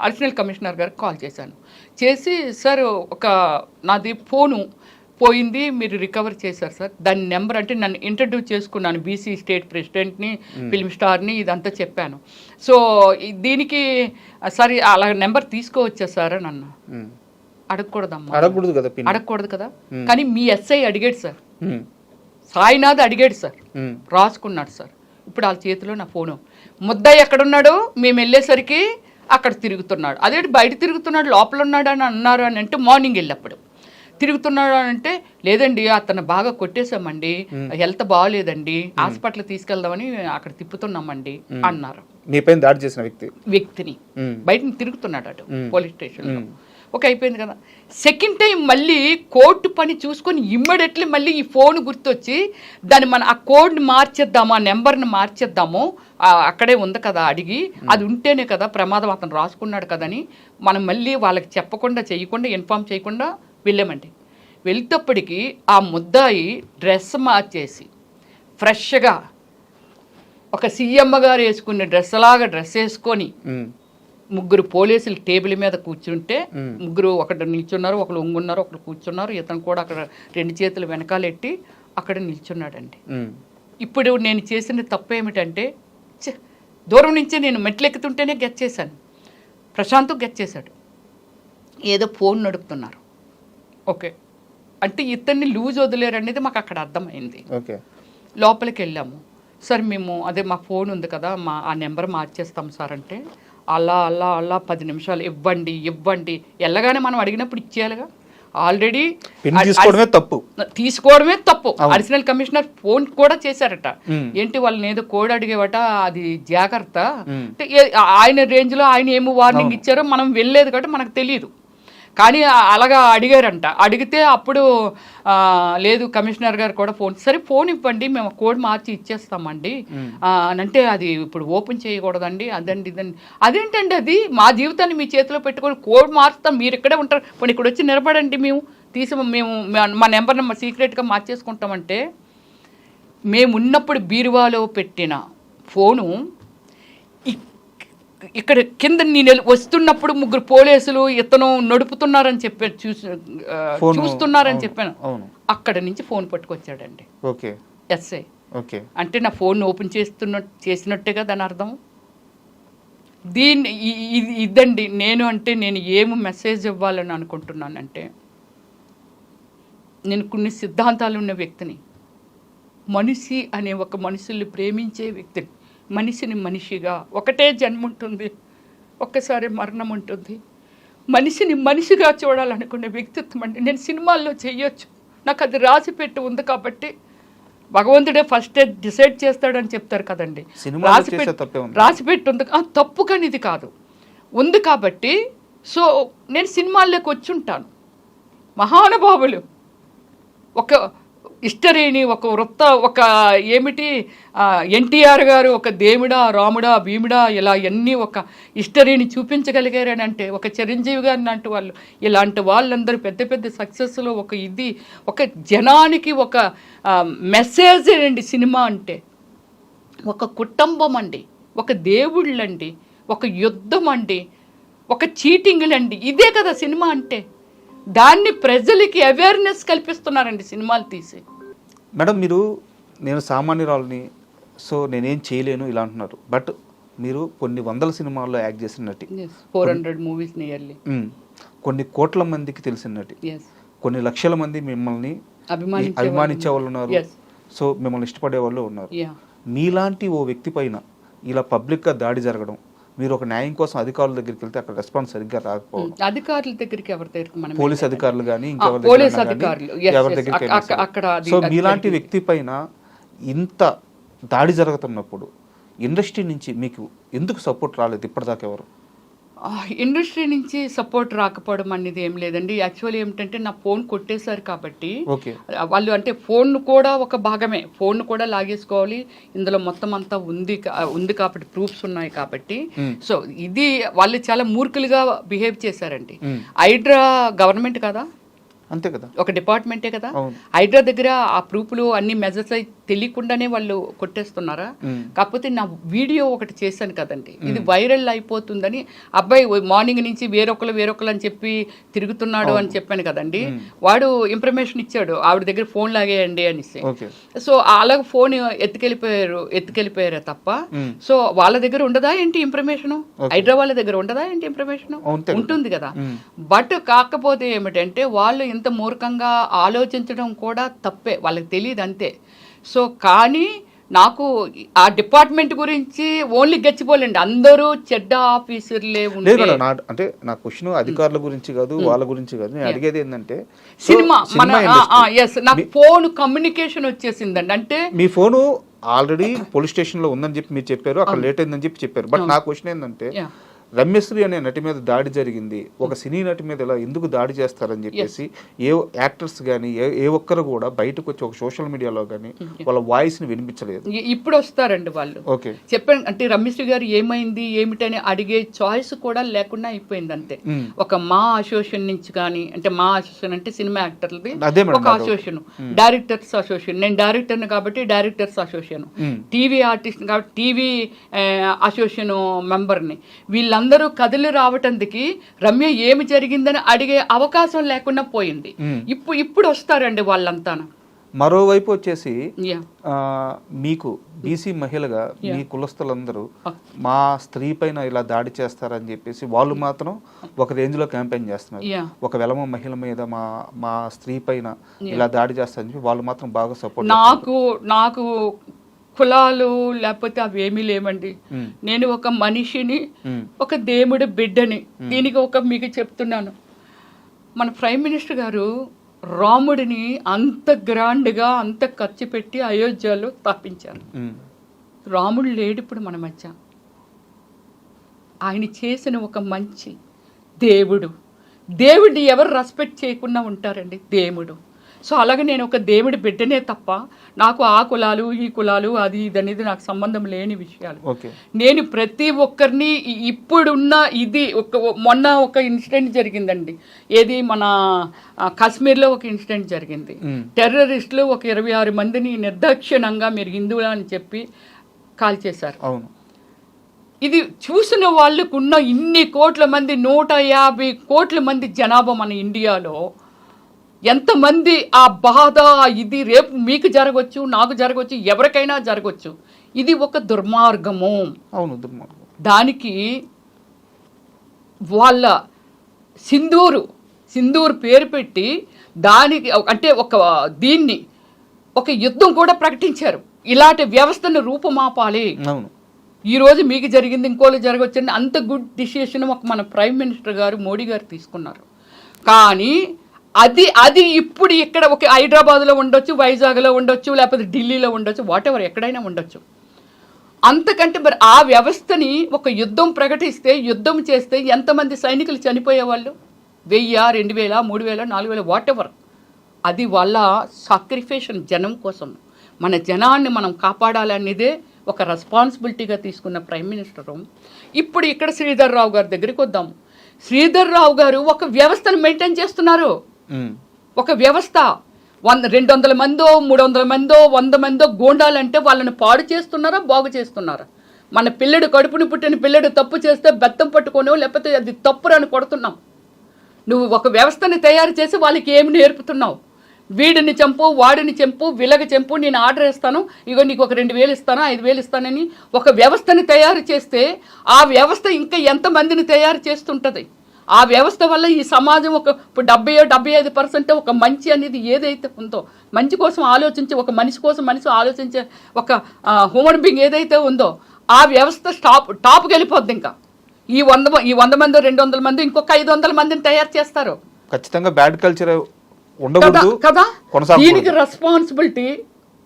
[SPEAKER 3] అడిషనల్ కమిషనర్ గారికి కాల్ చేశాను. చేసి సార్ నాది ఫోను పోయింది, మీరు రికవర్ చేశారు సార్, దాని నెంబర్ అంటే నన్ను ఇంట్రడ్యూస్ చేసుకున్నాను, బీసీ స్టేట్ ప్రెసిడెంట్ని, ఫిల్మ్ స్టార్ని, ఇదంతా చెప్పాను. సో దీనికి సరే అలా నెంబర్ తీసుకోవచ్చా సార్ అని అన్నా. అడగకూడదమ్మా, అడగకూడదు కదా. కానీ మీ ఎస్ఐ అడిగాడు సార్, సాయినాథ్ అడిగాడు సార్, రాసుకున్నాడు సార్. ఇప్పుడు వాళ్ళ చేతిలో నా ఫోను. ముద్దాయి ఎక్కడున్నాడు, మేము వెళ్ళేసరికి అక్కడ తిరుగుతున్నాడు. అదేంటి బయట తిరుగుతున్నాడు, లోపల ఉన్నాడు అని అన్నారు అని అంటే మార్నింగ్ వెళ్ళప్పుడు తిరుగుతున్నాడు అని అంటే లేదండి అతను బాగా కొట్టేశామండి, హెల్త్ బాగాలేదండి, హాస్పిటల్ తీసుకెళ్దామని అక్కడ తిప్పుతున్నామండి అన్నారు. మీపైన దాడి చేసిన వ్యక్తిని బయట తిరుగుతున్నాడు అటు పోలీస్ స్టేషన్లో. ఓకే, అయిపోయింది కదా. సెకండ్ టైం మళ్ళీ కోర్టు పని చూసుకొని ఇమ్మీడియట్లీ మళ్ళీ ఈ ఫోన్ గుర్తొచ్చి దాన్ని ఆ కోడ్ని మార్చేద్దాము, ఆ నెంబర్ని మార్చేద్దాము, అక్కడే ఉంది కదా అడిగి, అది ఉంటేనే కదా ప్రమాదం, అతను రాసుకున్నాడు కదని మనం మళ్ళీ వాళ్ళకి చెప్పకుండా చేయకుండా ఇన్ఫామ్ చేయకుండా వెళ్ళామండి. వెళ్తేప్పటికి ఆ ముద్దాయి డ్రెస్ మార్చేసి ఫ్రెష్గా ఒక సీఎమ్మ గారు వేసుకునే డ్రెస్ వేసుకొని ముగ్గురు పోలీసులు టేబుల్ మీద కూర్చుంటే ముగ్గురు ఒకటి నిల్చున్నారు, ఒకరు ఒంగున్నారు, ఒకరు కూర్చున్నారు. ఇతను కూడా అక్కడ 2 చేతులు వెనకాలెట్టి అక్కడ నిల్చున్నాడండి. ఇప్పుడు నేను చేసిన తప్పు ఏమిటంటే దూరం నుంచే నేను మెట్లెక్కుతుంటేనే గెట్ చేశాను, ప్రశాంత్ గెట్ చేశాడు, ఏదో ఫోన్ నడుపుతున్నారు. ఓకే, అంటే ఇతన్ని లూజ్ వదిలేరు అనేది మాకు అక్కడ అర్థమైంది. లోపలికి వెళ్ళాము. సార్ మేము అదే మా ఫోన్ ఉంది కదా, ఆ నెంబర్ మార్చేస్తాం సార్ అంటే అలా అలా అలా 10 నిమిషాలు ఇవ్వండి ఇవ్వండి, వెళ్ళగానే మనం అడిగినప్పుడు ఇచ్చేయాలిగా. ఆల్రెడీ తీసుకోవడమే తప్పు. అడిషనల్ కమిషనర్ ఫోన్ కూడా చేశారట, ఏంటి వాళ్ళని ఏదో కోడ్ అడిగేవట, అది జాగ్రత్త. ఆయన రేంజ్ లో ఆయన ఏమో వార్నింగ్ ఇచ్చారో మనం వెళ్ళలేదు కాబట్టి మనకు తెలియదు. కానీ అలాగా అడిగారంట. అడిగితే అప్పుడు లేదు కమిషనర్ గారు కూడా సరే ఫోన్ ఇవ్వండి, మేము కోడ్ మార్చి ఇచ్చేస్తామండి అంటే, అది ఇప్పుడు ఓపెన్ చేయకూడదండి, అదండి ఇదండి. అదేంటండి, అది మా జీవితాన్ని మీ చేతిలో పెట్టుకొని కోడ్ మార్చుతాం, మీరు ఇక్కడే ఉంటారు, ఇప్పుడు ఇక్కడ వచ్చి నిలబడండి, మేము మా నెంబర్ సీక్రెట్గా మార్చేసుకుంటామంటే, మేము ఉన్నప్పుడు బీరువాలో పెట్టిన ఫోను ఇక్కడ కింద నేను వస్తున్నప్పుడు 3 పోలీసులు ఇతను నడుపుతున్నారని చెప్పాను, చూస్తున్నారని చెప్పాను. అక్కడ నుంచి ఫోన్ పట్టుకొచ్చాడండి ఎస్ఐ. అంటే నా ఫోన్ ఓపెన్ చేసినట్టేగా దాని అర్థం. ఇదండి నేను ఏమి మెసేజ్ ఇవ్వాలని అనుకుంటున్నానంటే, నేను కొన్ని సిద్ధాంతాలు ఉన్న వ్యక్తిని, మనిషి అనే ఒక మనుషుల్ని ప్రేమించే వ్యక్తిని, మనిషిని మనిషిగా, ఒకటే జన్మ ఉంటుంది, ఒక్కసారి మరణం ఉంటుంది, మనిషిని మనిషిగా చూడాలనుకునే వ్యక్తిత్వం అండి. నేను సినిమాల్లో చెయ్యొచ్చు, నాకు అది రాసిపెట్టి ఉంది కాబట్టి, భగవంతుడే ఫస్టే డిసైడ్ చేస్తాడని చెప్తారు కదండి, రాసిపెట్టి ఉంది, తప్పు కానీ ఇది కాదు, ఉంది కాబట్టి. సో నేను సినిమాల్లోకి వచ్చి ఉంటాను. మహానుభావులు ఒక హిస్టరీని, ఒక ఏమిటి ఎన్టీఆర్ గారు ఒక దేవుడా రాముడా భీముడా ఇలా అన్నీ ఒక హిస్టరీని చూపించగలిగారని అంటే, ఒక చిరంజీవి గారిని అంటూ వాళ్ళు, ఇలాంటి వాళ్ళందరూ పెద్ద పెద్ద సక్సెస్లో ఒక జనానికి ఒక మెసేజ్ అండి సినిమా అంటే. ఒక కుటుంబం అండి, ఒక దేవుళ్ళండి, ఒక యుద్ధం అండి, ఒక చీటింగ్లండి, ఇదే కదా సినిమా అంటే. దాన్ని ప్రజలకి అవేర్నెస్ కల్పిస్తున్నారండి సినిమాలు తీసి.
[SPEAKER 2] మేడం, నేను సామాన్యురాలని, సో నేనేం చేయలేను ఇలా అంటున్నారు. బట్ మీరు కొన్ని 100 సినిమాల్లో యాక్ట్ చేసిన నటి,
[SPEAKER 3] 400 మూవీస్ నియర్లీ,
[SPEAKER 2] కొన్ని కోట్ల మందికి తెలిసిన నటి, కొన్ని లక్షల మంది మిమ్మల్ని అభిమానించే వాళ్ళు ఉన్నారు, సో మిమ్మల్ని ఇష్టపడే వాళ్ళు ఉన్నారు. మీలాంటి ఓ వ్యక్తి పైన ఇలా పబ్లిక్గా దాడి జరగడం, మీరు ఒక న్యాయం కోసం అధికారుల దగ్గరికి వెళ్తే అక్కడ రెస్పాన్స్ సరిగ్గా రాకపోవడం,
[SPEAKER 3] అధికారుల దగ్గరికి ఎవరి దగ్గర,
[SPEAKER 2] పోలీస్ అధికారులు కానీ ఎవరి దగ్గరికి, సో మీలాంటి వ్యక్తి పైన ఇంత దాడి జరుగుతున్నప్పుడు ఇండస్ట్రీ నుంచి మీకు ఎందుకు సపోర్ట్ రాలేదు ఇప్పటిదాకా? ఎవరు
[SPEAKER 3] ఇండస్ట్రీ నుంచి సపోర్ట్ రాకపోవడం అనేది ఏం లేదండి. యాక్చువల్లీ ఏమిటంటే నా ఫోన్ కొట్టేశారు కాబట్టి వాళ్ళు, అంటే ఫోన్ కూడా ఒక భాగమే, ఫోన్ కూడా లాగేసుకోవాలి, ఇందులో మొత్తం అంతా ఉంది కాబట్టి ప్రూఫ్స్ ఉన్నాయి కాబట్టి. సో ఇది వాళ్ళు చాలా మూర్ఖులుగా బిహేవ్ చేశారండి. హైడ్రా గవర్నమెంట్ కదా,
[SPEAKER 2] అంతే కదా,
[SPEAKER 3] ఒక డిపార్ట్మెంటే కదా. హైడ్రా దగ్గర ఆ ప్రూఫ్లు అన్ని మెజర్స్ తెలియకుండానే వాళ్ళు కొట్టేస్తున్నారా? కాకపోతే నా వీడియో ఒకటి చేశాను కదండి, ఇది వైరల్ అయిపోతుందని, అబ్బాయి మార్నింగ్ నుంచి వేరొకరు అని చెప్పి తిరుగుతున్నాడు అని చెప్పాను కదండి. వాడు ఇన్ఫర్మేషన్ ఇచ్చాడు, ఆవిడ దగ్గర ఫోన్ లాగేయండి అనేసి. సో అలాగ ఫోన్ ఎత్తుకెళ్ళిపోయారే తప్ప, సో వాళ్ళ దగ్గర ఉండదా ఏంటి ఇన్ఫర్మేషన్? హైడ్రా వాళ్ళ దగ్గర ఉండదా ఏంటి ఇన్ఫర్మేషన్? ఉంటుంది కదా. బట్ కాకపోతే ఏమిటంటే వాళ్ళు ఇంత మూర్ఖంగా ఆలోచించడం కూడా తప్పే, వాళ్ళకి తెలియదు అంతే. సో కానీ నాకు ఆ డిపార్ట్మెంట్ గురించి ఓన్లీ గచ్చిపోలేండి, అందరూ చెడ్డ ఆఫీసర్లే
[SPEAKER 2] ఉండేది. అంటే నా క్వశ్చన్ అధికారుల గురించి కాదు, వాళ్ళ గురించి కాదు, నేను అడిగేది ఏంటంటే
[SPEAKER 3] సినిమా నాకు ఫోన్ కమ్యూనికేషన్ వచ్చేసిందండి. అంటే
[SPEAKER 2] మీ ఫోను ఆల్రెడీ పోలీస్ స్టేషన్ లో ఉందని చెప్పి మీరు చెప్పారు, అక్కడ లేట్ అయిందని చెప్పి చెప్పారు. బట్ నా క్వశ్చన్ ఏంటంటే, రమ్యశ్రీ అనే నటి మీద దాడి జరిగింది, ఒక సినీ నటి మీద ఇలా ఎందుకు దాడి చేస్తారని చెప్పేసి ఏ యాక్టర్స్ కానీ ఏ ఒక్కరు కూడా బయటకు వచ్చి ఒక సోషల్ మీడియాలో కానీ వాళ్ళ వాయిస్ ని వినిపించలేదు.
[SPEAKER 3] ఇప్పుడు వస్తారండి వాళ్ళు, చెప్పండి అంటే రమ్యశ్రీ గారు ఏమైంది ఏమిటని అడిగే చాయిస్ కూడా లేకుండా అయిపోయింది అంతే. ఒక మా అసోసియేషన్ నుంచి కానీ, అంటే మా అసోసియేషన్ అంటే సినిమా యాక్టర్లది ఒక అసోసియేషన్, డైరెక్టర్స్ అసోసియేషన్, నేను డైరెక్టర్ని కాబట్టి డైరెక్టర్స్ అసోసియేషన్, టీవీ ఆర్టిస్ట్ కాబట్టి టీవీ అసోసియేషన్ మెంబర్ని, వీళ్ళందరూ కదిలి రావటానికి రమ్య ఏమి జరిగిందని అడిగే అవకాశం లేకుండా పోయింది. ఇప్పుడు వస్తారండి వాళ్ళంతా.
[SPEAKER 2] మరోవైపు వచ్చేసి మీకు బీసీ మహిళగా మీ కులస్తులందరూ మా స్త్రీ పైన ఇలా దాడి చేస్తారని చెప్పేసి వాళ్ళు మాత్రం ఒక రేంజ్ లో క్యాంపెయిన్ చేస్తున్నారు. ఒక వెలమ మహిళ మీద మా స్త్రీ పైన ఇలా దాడి చేస్తారని చెప్పి వాళ్ళు మాత్రం బాగా సపోర్ట్.
[SPEAKER 3] నాకు కులాలు లేకపోతే అవి ఏమీ లేవండి. నేను ఒక మనిషిని, ఒక దేవుడి బిడ్డని. దీనికి మీకు చెప్తున్నాను, మన ప్రైమ్ మినిస్టర్ గారు రాముడిని అంత గ్రాండ్గా అంత ఖర్చు పెట్టి అయోధ్యలో స్థాపించారు. రాముడు లేడు ఇప్పుడు మన మధ్య. ఆయన చేసిన ఒక మంచి దేవుడిని ఎవరు రెస్పెక్ట్ చేయకుండా ఉంటారండి? దేవుడు. సో అలాగే నేను ఒక దేవుడి బిడ్డనే తప్ప నాకు ఆ కులాలు ఈ కులాలు అది ఇది అనేది నాకు సంబంధం లేని విషయాలు. నేను ప్రతి ఒక్కరిని ఇప్పుడున్న మొన్న ఒక ఇన్సిడెంట్ జరిగిందండి. ఏది మన కాశ్మీర్లో ఒక ఇన్సిడెంట్ జరిగింది. టెర్రరిస్టులు ఒక 26 మందిని నిర్దాక్షిణ్యంగా మీరు హిందువులు అని చెప్పి కాల్ చేశారు. ఇది చూసిన వాళ్ళకున్న ఇన్ని కోట్ల మంది 150 కోట్ల మంది జనాభా మన ఇండియాలో ఎంతమంది ఆ బాధ ఇది రేపు మీకు జరగవచ్చు, నాకు జరగవచ్చు, ఎవరికైనా జరగవచ్చు. ఇది ఒక దుర్మార్గము. దానికి వాళ్ళ సింధూర్ పేరు పెట్టి దానికి అంటే దీన్ని ఒక యుద్ధం కూడా ప్రకటించారు. ఇలాంటి వ్యవస్థను రూపుమాపాలి. ఈరోజు మీకు జరిగింది ఇంకోళ్ళు జరగవచ్చండి. అంత గుడ్ డిసిషన్ మన ప్రైమ్ మినిస్టర్ గారు మోడీ గారు తీసుకున్నారు. కానీ అది ఇప్పుడు ఇక్కడ ఒక హైదరాబాద్లో ఉండొచ్చు, వైజాగ్లో ఉండొచ్చు, లేకపోతే ఢిల్లీలో ఉండొచ్చు, వాటెవర్ ఎక్కడైనా ఉండొచ్చు. అంతకంటే మరి ఆ వ్యవస్థని ఒక యుద్ధం ప్రకటిస్తే, యుద్ధం చేస్తే ఎంతమంది సైనికులు చనిపోయేవాళ్ళు? 1000, 2000, 3000, 4000 వాటెవర్. అది వాళ్ళ సాక్రిఫికేషన్ జనం కోసం. మన జనాన్ని మనం కాపాడాలనేదే ఒక రెస్పాన్సిబిలిటీగా తీసుకున్న ప్రైమ్ మినిస్టరు. ఇప్పుడు ఇక్కడ శ్రీధర్ రావు గారి దగ్గరికి వద్దాం. శ్రీధర్ రావు గారు ఒక వ్యవస్థను మెయింటైన్ చేస్తున్నారు. ఒక వ్యవస్థ 200 మందో 300 మందో 100 మందో గోండాలంటే వాళ్ళని పాడు చేస్తున్నారా, బాగు చేస్తున్నారా? మన పిల్లడు కడుపుని పుట్టిన పిల్లడు తప్పు చేస్తే బెత్తం పట్టుకోనో లేకపోతే అది తప్పురని కొడుతున్నాం. నువ్వు ఒక వ్యవస్థని తయారు చేసి వాళ్ళకి ఏమి నేర్పుతున్నావు? వీడిని చంపు, వాడిని చంపు, విలగ చంపు, నేను ఆర్డర్ ఇస్తాను, ఇగో నీకు ఒక 2000 ఇస్తాను, 5000 ఇస్తానని ఒక వ్యవస్థని తయారు చేస్తే ఆ వ్యవస్థ ఇంకా ఎంతమందిని తయారు చేస్తుంటుంది? ఆ వ్యవస్థ వల్ల ఈ సమాజం ఇప్పుడు 70-75% ఒక మంచి అనేది ఏదైతే ఉందో, మంచి కోసం ఆలోచించి ఒక మనిషి కోసం మనిషి ఆలోచించే ఒక హ్యూమన్ బీయింగ్ ఏదైతే ఉందో ఆ వ్యవస్థ టాప్కి వెళ్ళిపోద్ది. ఇంకా ఈ 100 మంది 200 మంది ఇంకొక 500 మందిని తయారు చేస్తారు.
[SPEAKER 2] ఖచ్చితంగా బ్యాడ్ కల్చర్
[SPEAKER 3] కదా. దీనికి రెస్పాన్సిబిలిటీ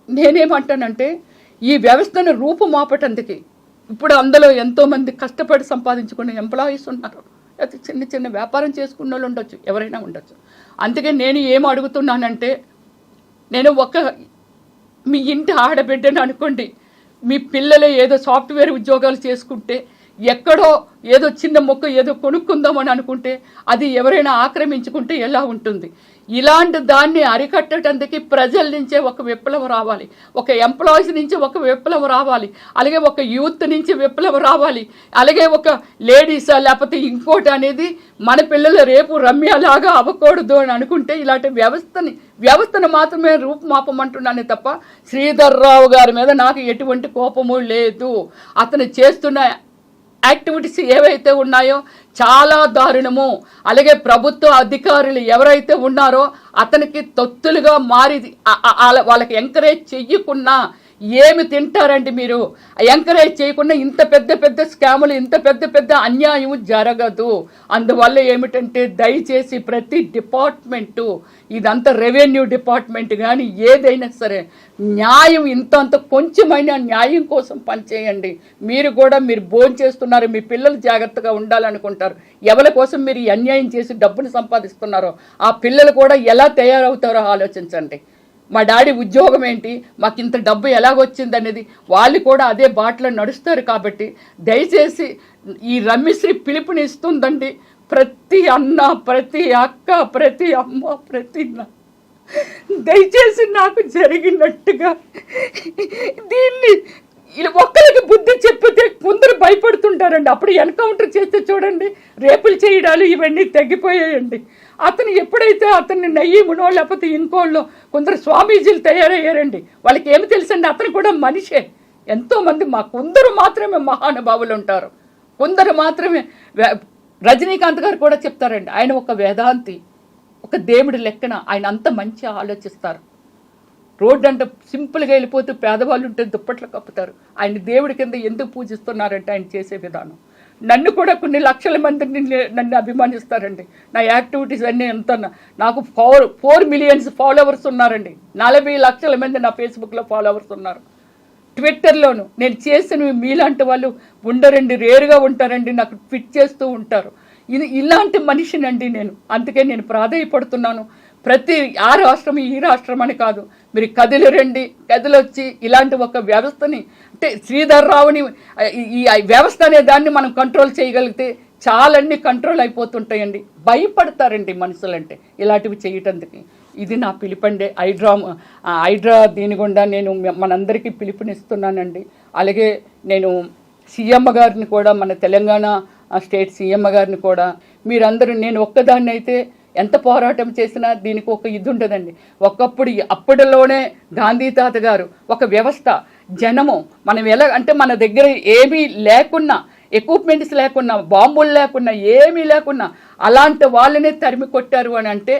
[SPEAKER 3] నేనేమంటానంటే ఈ వ్యవస్థను రూపుమాపటందుకు ఇప్పుడు అందులో ఎంతోమంది కష్టపడి సంపాదించుకునే ఎంప్లాయీస్ ఉన్నారు. అది చిన్న వ్యాపారం చేసుకున్న వాళ్ళు ఉండొచ్చు, ఎవరైనా ఉండొచ్చు. అందుకే నేను ఏం అడుగుతున్నానంటే, నేను మీ ఇంటి ఆడబిడ్డను అనుకోండి, మీ పిల్లలు ఏదో సాఫ్ట్వేర్ ఉద్యోగాలు చేసుకుంటే, ఎక్కడో ఏదో చిన్న మొక్క ఏదో కొనుక్కుందామని అనుకుంటే అది ఎవరైనా ఆక్రమించుకుంటే ఎలా ఉంటుంది? ఇలాంటి దాన్ని అరికట్టడానికి ప్రజల నుంచే ఒక విప్లవం రావాలి, ఒక ఎంప్లాయీస్ నుంచి ఒక విప్లవం రావాలి, అలాగే ఒక యూత్ నుంచి విప్లవం రావాలి, అలాగే ఒక లేడీసా లేకపోతే ఇంకోటి అనేది మన పిల్లలు రేపు రమ్యలాగా అవ్వకూడదు అని అనుకుంటే ఇలాంటి వ్యవస్థను మాత్రమే రూపుమాపమంటున్నానే తప్ప శ్రీధర్ రావు గారి మీద నాకు ఎటువంటి కోపము లేదు. అతను చేస్తున్న యాక్టివిటీస్ ఏవైతే ఉన్నాయో చాలా దారుణము. అలాగే ప్రభుత్వ అధికారులు ఎవరైతే ఉన్నారో అతనికి తొత్తులుగా మారి వాళ్ళకి ఎంకరేజ్ చెయ్యకున్నా ఏమి తింటారండి మీరు? ఎంకరేజ్ చేయకుండా ఇంత పెద్ద స్కాములు, ఇంత పెద్ద అన్యాయం జరగదు. అందువల్ల ఏమిటంటే దయచేసి ప్రతి డిపార్ట్మెంటు, ఇదంతా రెవెన్యూ డిపార్ట్మెంట్ కానీ ఏదైనా సరే న్యాయం ఇంత కొంచెమైనా న్యాయం కోసం పనిచేయండి. మీరు భోజనం చేస్తున్నారు, మీ పిల్లలు జాగ్రత్తగా ఉండాలనుకుంటారు. ఎవరి కోసం మీరు ఈ అన్యాయం చేసి డబ్బును సంపాదిస్తున్నారో ఆ పిల్లలు కూడా ఎలా తయారవుతారో ఆలోచించండి. మా డాడీ ఉద్యోగం ఏంటి, మాకు ఇంత డబ్బు ఎలాగొచ్చింది అనేది వాళ్ళు కూడా అదే బాటలో నడుస్తారు. కాబట్టి దయచేసి ఈ రమ్యశ్రీ పిలుపునిస్తుందండి. ప్రతి అన్న, ప్రతి అక్క, ప్రతి అమ్మ, ప్రతి దయచేసి నాకు జరిగినట్టుగా దీన్ని ఒక్కరికి బుద్ధి చెప్పితే కొందరు భయపడుతుంటారండి. అప్పుడు ఎన్కౌంటర్ చేస్తే చూడండి రేపులు చేయడాలు ఇవన్నీ తగ్గిపోయాయండి. అతను ఎప్పుడైతే అతన్ని నయ్యమునో లేకపోతే ఇంకోళ్ళో కొందరు స్వామీజీలు తయారయ్యారండి. వాళ్ళకి ఏమి తెలుసండి, అతను కూడా మనిషే. ఎంతోమంది కొందరు మాత్రమే మహానుభావులు ఉంటారు, కొందరు మాత్రమే. రజనీకాంత్ గారు కూడా చెప్తారండి, ఆయన ఒక వేదాంతి, ఒక దేవుడి లెక్కన ఆయన అంత మంచి ఆలోచిస్తారు. రోడ్డు అంటే సింపుల్గా వెళ్ళిపోతూ పేదవాళ్ళు ఉంటే దుప్పట్లు కప్పుతారు. ఆయన దేవుడి కింద ఎందుకు పూజిస్తున్నారంటే ఆయన చేసే విధానం. నన్ను కూడా కొన్ని లక్షల మంది నన్ను అభిమానిస్తారండి. నా యాక్టివిటీస్ అన్నీ ఎంత, నాకు 4 మిలియన్స్ ఫాలోవర్స్ ఉన్నారండి. 40 లక్షల మంది నా ఫేస్బుక్లో ఫాలోవర్స్ ఉన్నారు. ట్విట్టర్లోను నేను చేసినవి మీలాంటి వాళ్ళు ఉండరండి, రేరుగా ఉంటారండి, నాకు ట్వీట్ చేస్తూ ఉంటారు. ఇలాంటి మనిషినండి నేను. అందుకే నేను ప్రాధాయపడుతున్నాను. ప్రతి ఆ రాష్ట్రం ఈ రాష్ట్రం అని కాదు, మీరు కదిలి రండి, కదిలొచ్చి ఇలాంటి ఒక వ్యవస్థని, అంటే శ్రీధర్ రావుని ఈ వ్యవస్థ అనే దాన్ని మనం కంట్రోల్ చేయగలిగితే చాలన్నీ కంట్రోల్ అయిపోతుంటాయండి. భయపడతారండి మనుషులంటే ఇలాంటివి చేయటానికి. ఇది నా పిలుపండి. హైడ్రా దీని గుండా నేను మనందరికీ పిలుపునిస్తున్నానండి. అలాగే నేను సీఎం గారిని కూడా, మన తెలంగాణ స్టేట్ సీఎం గారిని కూడా, మీరందరూ, నేను ఒక్కదాన్ని అయితే ఎంత పోరాటం చేసినా దీనికి ఒక ఇది ఉండదండి. అప్పటిలోనే గాంధీ తాత గారు ఒక వ్యవస్థ, జనము, మనం ఎలా అంటే మన దగ్గర ఏమీ లేకున్నా, ఎక్విప్మెంట్స్ లేకున్నా, బాంబులు లేకున్నా, ఏమీ లేకున్నా అలాంటి వాళ్ళనే తరిమి కొట్టారు అని అంటే,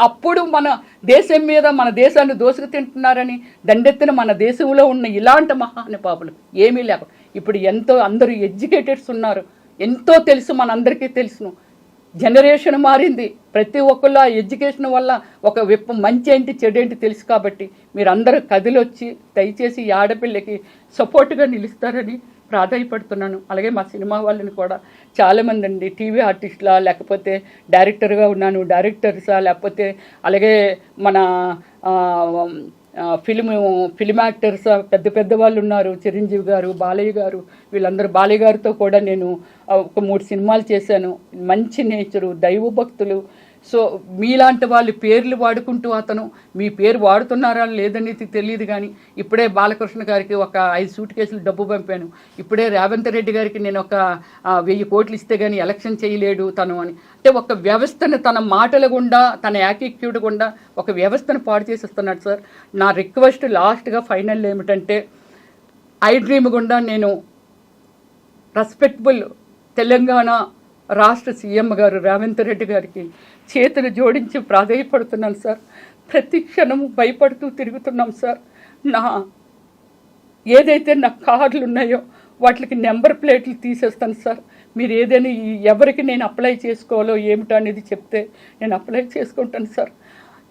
[SPEAKER 3] అప్పుడు మన దేశం మీద, మన దేశాన్ని దోసుకు తింటున్నారని దండెత్తిన మన దేశంలో ఉన్న ఇలాంటి మహానుభావులు ఏమీ లేక ఇప్పుడు ఎంతో అందరూ ఎడ్యుకేటెడ్స్ ఉన్నారు. ఎంతో తెలుసు, మనందరికీ తెలుసును. జనరేషన్ మారింది. ప్రతి ఒక్కళ్ళు ఆ ఎడ్యుకేషన్ వల్ల ఒక మంచి ఏంటి చెడు ఏంటి తెలుసు. కాబట్టి మీరు అందరూ కదిలొచ్చి దయచేసి ఈ ఆడపిల్లకి సపోర్ట్గా నిలుస్తారని ప్రాధాయపడుతున్నాను. అలాగే మా సినిమా వాళ్ళని కూడా చాలామంది అండి, టీవీ ఆర్టిస్టులా, లేకపోతే డైరెక్టర్గా ఉన్నాను, డైరెక్టర్సా, లేకపోతే అలాగే మన ఫిలిం యాక్టర్స్ పెద్ద పెద్ద వాళ్ళు ఉన్నారు, చిరంజీవి గారు, బాలయ్య గారు, వీళ్ళందరూ. బాలయ్య గారితో కూడా నేను ఒక 3 సినిమాలు చేశాను. మంచి నేచరు, దైవభక్తులు. సో మీలాంటి వాళ్ళ పేర్లు వాడుకుంటూ, అతను మీ పేరు వాడుతున్నారా లేదనేది తెలియదు, కానీ ఇప్పుడే బాలకృష్ణ గారికి ఒక 5 సూట్ కేసులు డబ్బు పంపాను. ఇప్పుడే రేవంత్ రెడ్డి గారికి నేను ఒక 1000 కోట్లు ఇస్తే కానీ ఎలక్షన్ చేయలేడు తను అని. అంటే ఒక వ్యవస్థను తన మాటల గుండా, తన యాటిట్యూడ్ గుండా ఒక వ్యవస్థను పాడు చేసేస్తున్నాడు సార్. నా రిక్వెస్ట్ లాస్ట్గా ఫైనల్ ఏమిటంటే, iDream గుండా నేను రెస్పెక్టబుల్ తెలంగాణ రాష్ట్ర సీఎం గారు రేవంత్ రెడ్డి గారికి చేతులు జోడించి ప్రాధేయపడుతున్నాను సార్. ప్రతి క్షణము భయపడుతూ తిరుగుతున్నాం సార్. ఏదైతే నా కార్డులు ఉన్నాయో వాటికి నెంబర్ ప్లేట్లు తీసేస్తాను సార్. మీరు ఏదైనా ఎవరికి నేను అప్లై చేసుకోవాలో ఏమిటో అనేది చెప్తే నేను అప్లై చేసుకుంటాను సార్.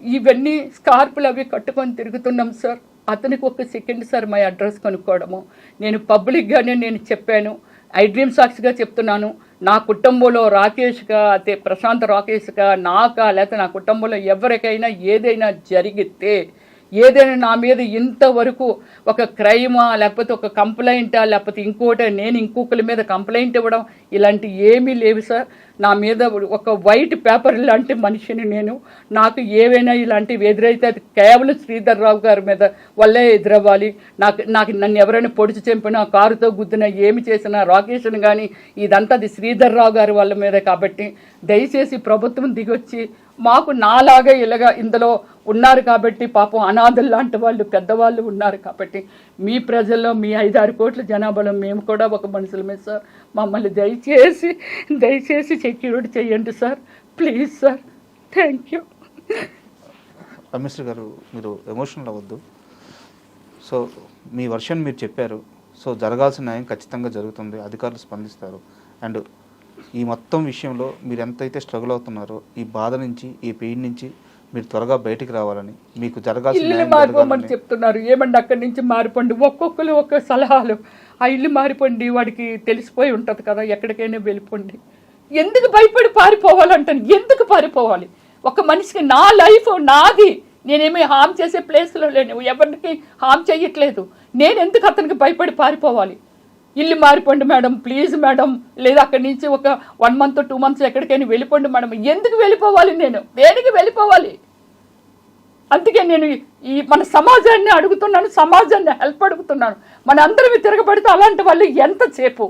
[SPEAKER 3] ఇవన్నీ స్కార్పులు అవి కట్టుకొని తిరుగుతున్నాం సార్. అతనికి ఒక సెకండ్ సార్ మా అడ్రస్ కొనుక్కోవడము. నేను పబ్లిక్గానే నేను చెప్పాను, iDream సాక్షిగా చెప్తున్నాను. నా కుటుంబంలో రాకేష్గా, అదే ప్రశాంత్ రాకేష్గా, నాకా, లేకపోతే నా కుటుంబంలో ఎవరికైనా ఏదైనా జరిగితే, ఏదైనా నా మీద ఇంతవరకు ఒక క్రైమా, లేకపోతే ఒక కంప్లైంటా, లేకపోతే ఇంకోటి నేను ఇంకొకరి మీద కంప్లైంట్ ఇవ్వడం, ఇలాంటి ఏమీ లేవు సార్. నా మీద ఒక వైట్ పేపర్ లాంటి మనిషిని నేను. నాకు ఏవైనా ఇలాంటివి ఎదురైతే అది కేవలం శ్రీధర్ రావు గారి మీద వల్లే ఎదురవ్వాలి. నాకు నన్ను ఎవరైనా పొడిచి చంపినా, కారుతో గుద్దినా, ఏమి చేసినా, రాకేష్ని కానీ ఇదంతా అది శ్రీధర్ రావు గారి వాళ్ళ మీద. కాబట్టి దయచేసి ప్రభుత్వం దిగొచ్చి మాకు నాలాగా ఇలాగా ఇందులో ఉన్నారు కాబట్టి, పాపం అనాథులు లాంటి వాళ్ళు, పెద్దవాళ్ళు ఉన్నారు కాబట్టి, మీ ప్రజల్లో మీ 5-6 కోట్ల జనాభాలో మేము కూడా ఒక మనుషులమే సార్. మమ్మల్ని దయచేసి సెక్యూరిటీ చేయండి sir, please sir. Thank you.
[SPEAKER 2] Rameshwari గారు, మీరు ఎమోషనల్ అవ్వద్దు. సో మీ వర్షన్ మీరు చెప్పారు. సో జరగాల్సిన న్యాయం ఖచ్చితంగా జరుగుతుంది, అధికారులు స్పందిస్తారు. అండ్ ఈ మొత్తం విషయంలో మీరు ఎంతైతే స్ట్రగుల్ అవుతున్నారో, ఈ బాధ నుంచి, ఈ పెయిన్ నుంచి మీరు త్వరగా బయటికి రావాలని, మీకు జరగాల్సిన
[SPEAKER 3] మారిపోమని చెప్తున్నారు. ఏమండి అక్కడి నుంచి మారిపోండి, ఒక్కొక్కరు ఒక్క సలహాలు. ఆ ఇల్లు మారిపోండి, వాడికి తెలిసిపోయి ఉంటుంది కదా, ఎక్కడికైనా వెళ్ళిపోండి. ఎందుకు భయపడి పారిపోవాలంటాను? ఎందుకు పారిపోవాలి? ఒక మనిషికి నా లైఫ్ నాది, నేనేమి హామ్ చేసే ప్లేస్లో లేను, ఎవరికి హామ్ చేయట్లేదు. నేను ఎందుకు అతనికి భయపడి పారిపోవాలి? ఇల్లు మారిపోండి మేడం, ప్లీజ్ మేడం, లేదా అక్కడి నుంచి ఒక 1 month 2 months ఎక్కడికైనా వెళ్ళిపోండి మేడం. ఎందుకు వెళ్ళిపోవాలి? నేను దేనికి వెళ్ళిపోవాలి? అందుకే నేను మన సమాజాన్ని అడుగుతున్నాను, సమాజాన్ని హెల్ప్ అడుగుతున్నాను. మన అందరం తిరగబడితే అలాంటి వాళ్ళు ఎంతసేపు?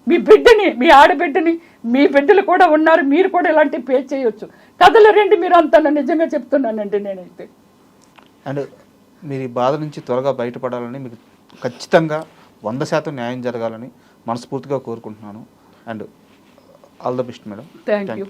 [SPEAKER 3] మీ బిడ్డని, మీ ఆడబిడ్డని, మీ బిడ్డలు కూడా ఉన్నారు, మీరు కూడా ఇలాంటివి పే చేయొచ్చు. కథలు రండి మీరు అంతా, నిజంగా చెప్తున్నానండి నేనైతే.
[SPEAKER 2] అండ్ మీరు ఈ బాధ నుంచి త్వరగా బయటపడాలని, మీకు ఖచ్చితంగా 100% న్యాయం జరగాలని మనస్ఫూర్తిగా కోరుకుంటున్నాను. And all the best madam.
[SPEAKER 3] Thank you.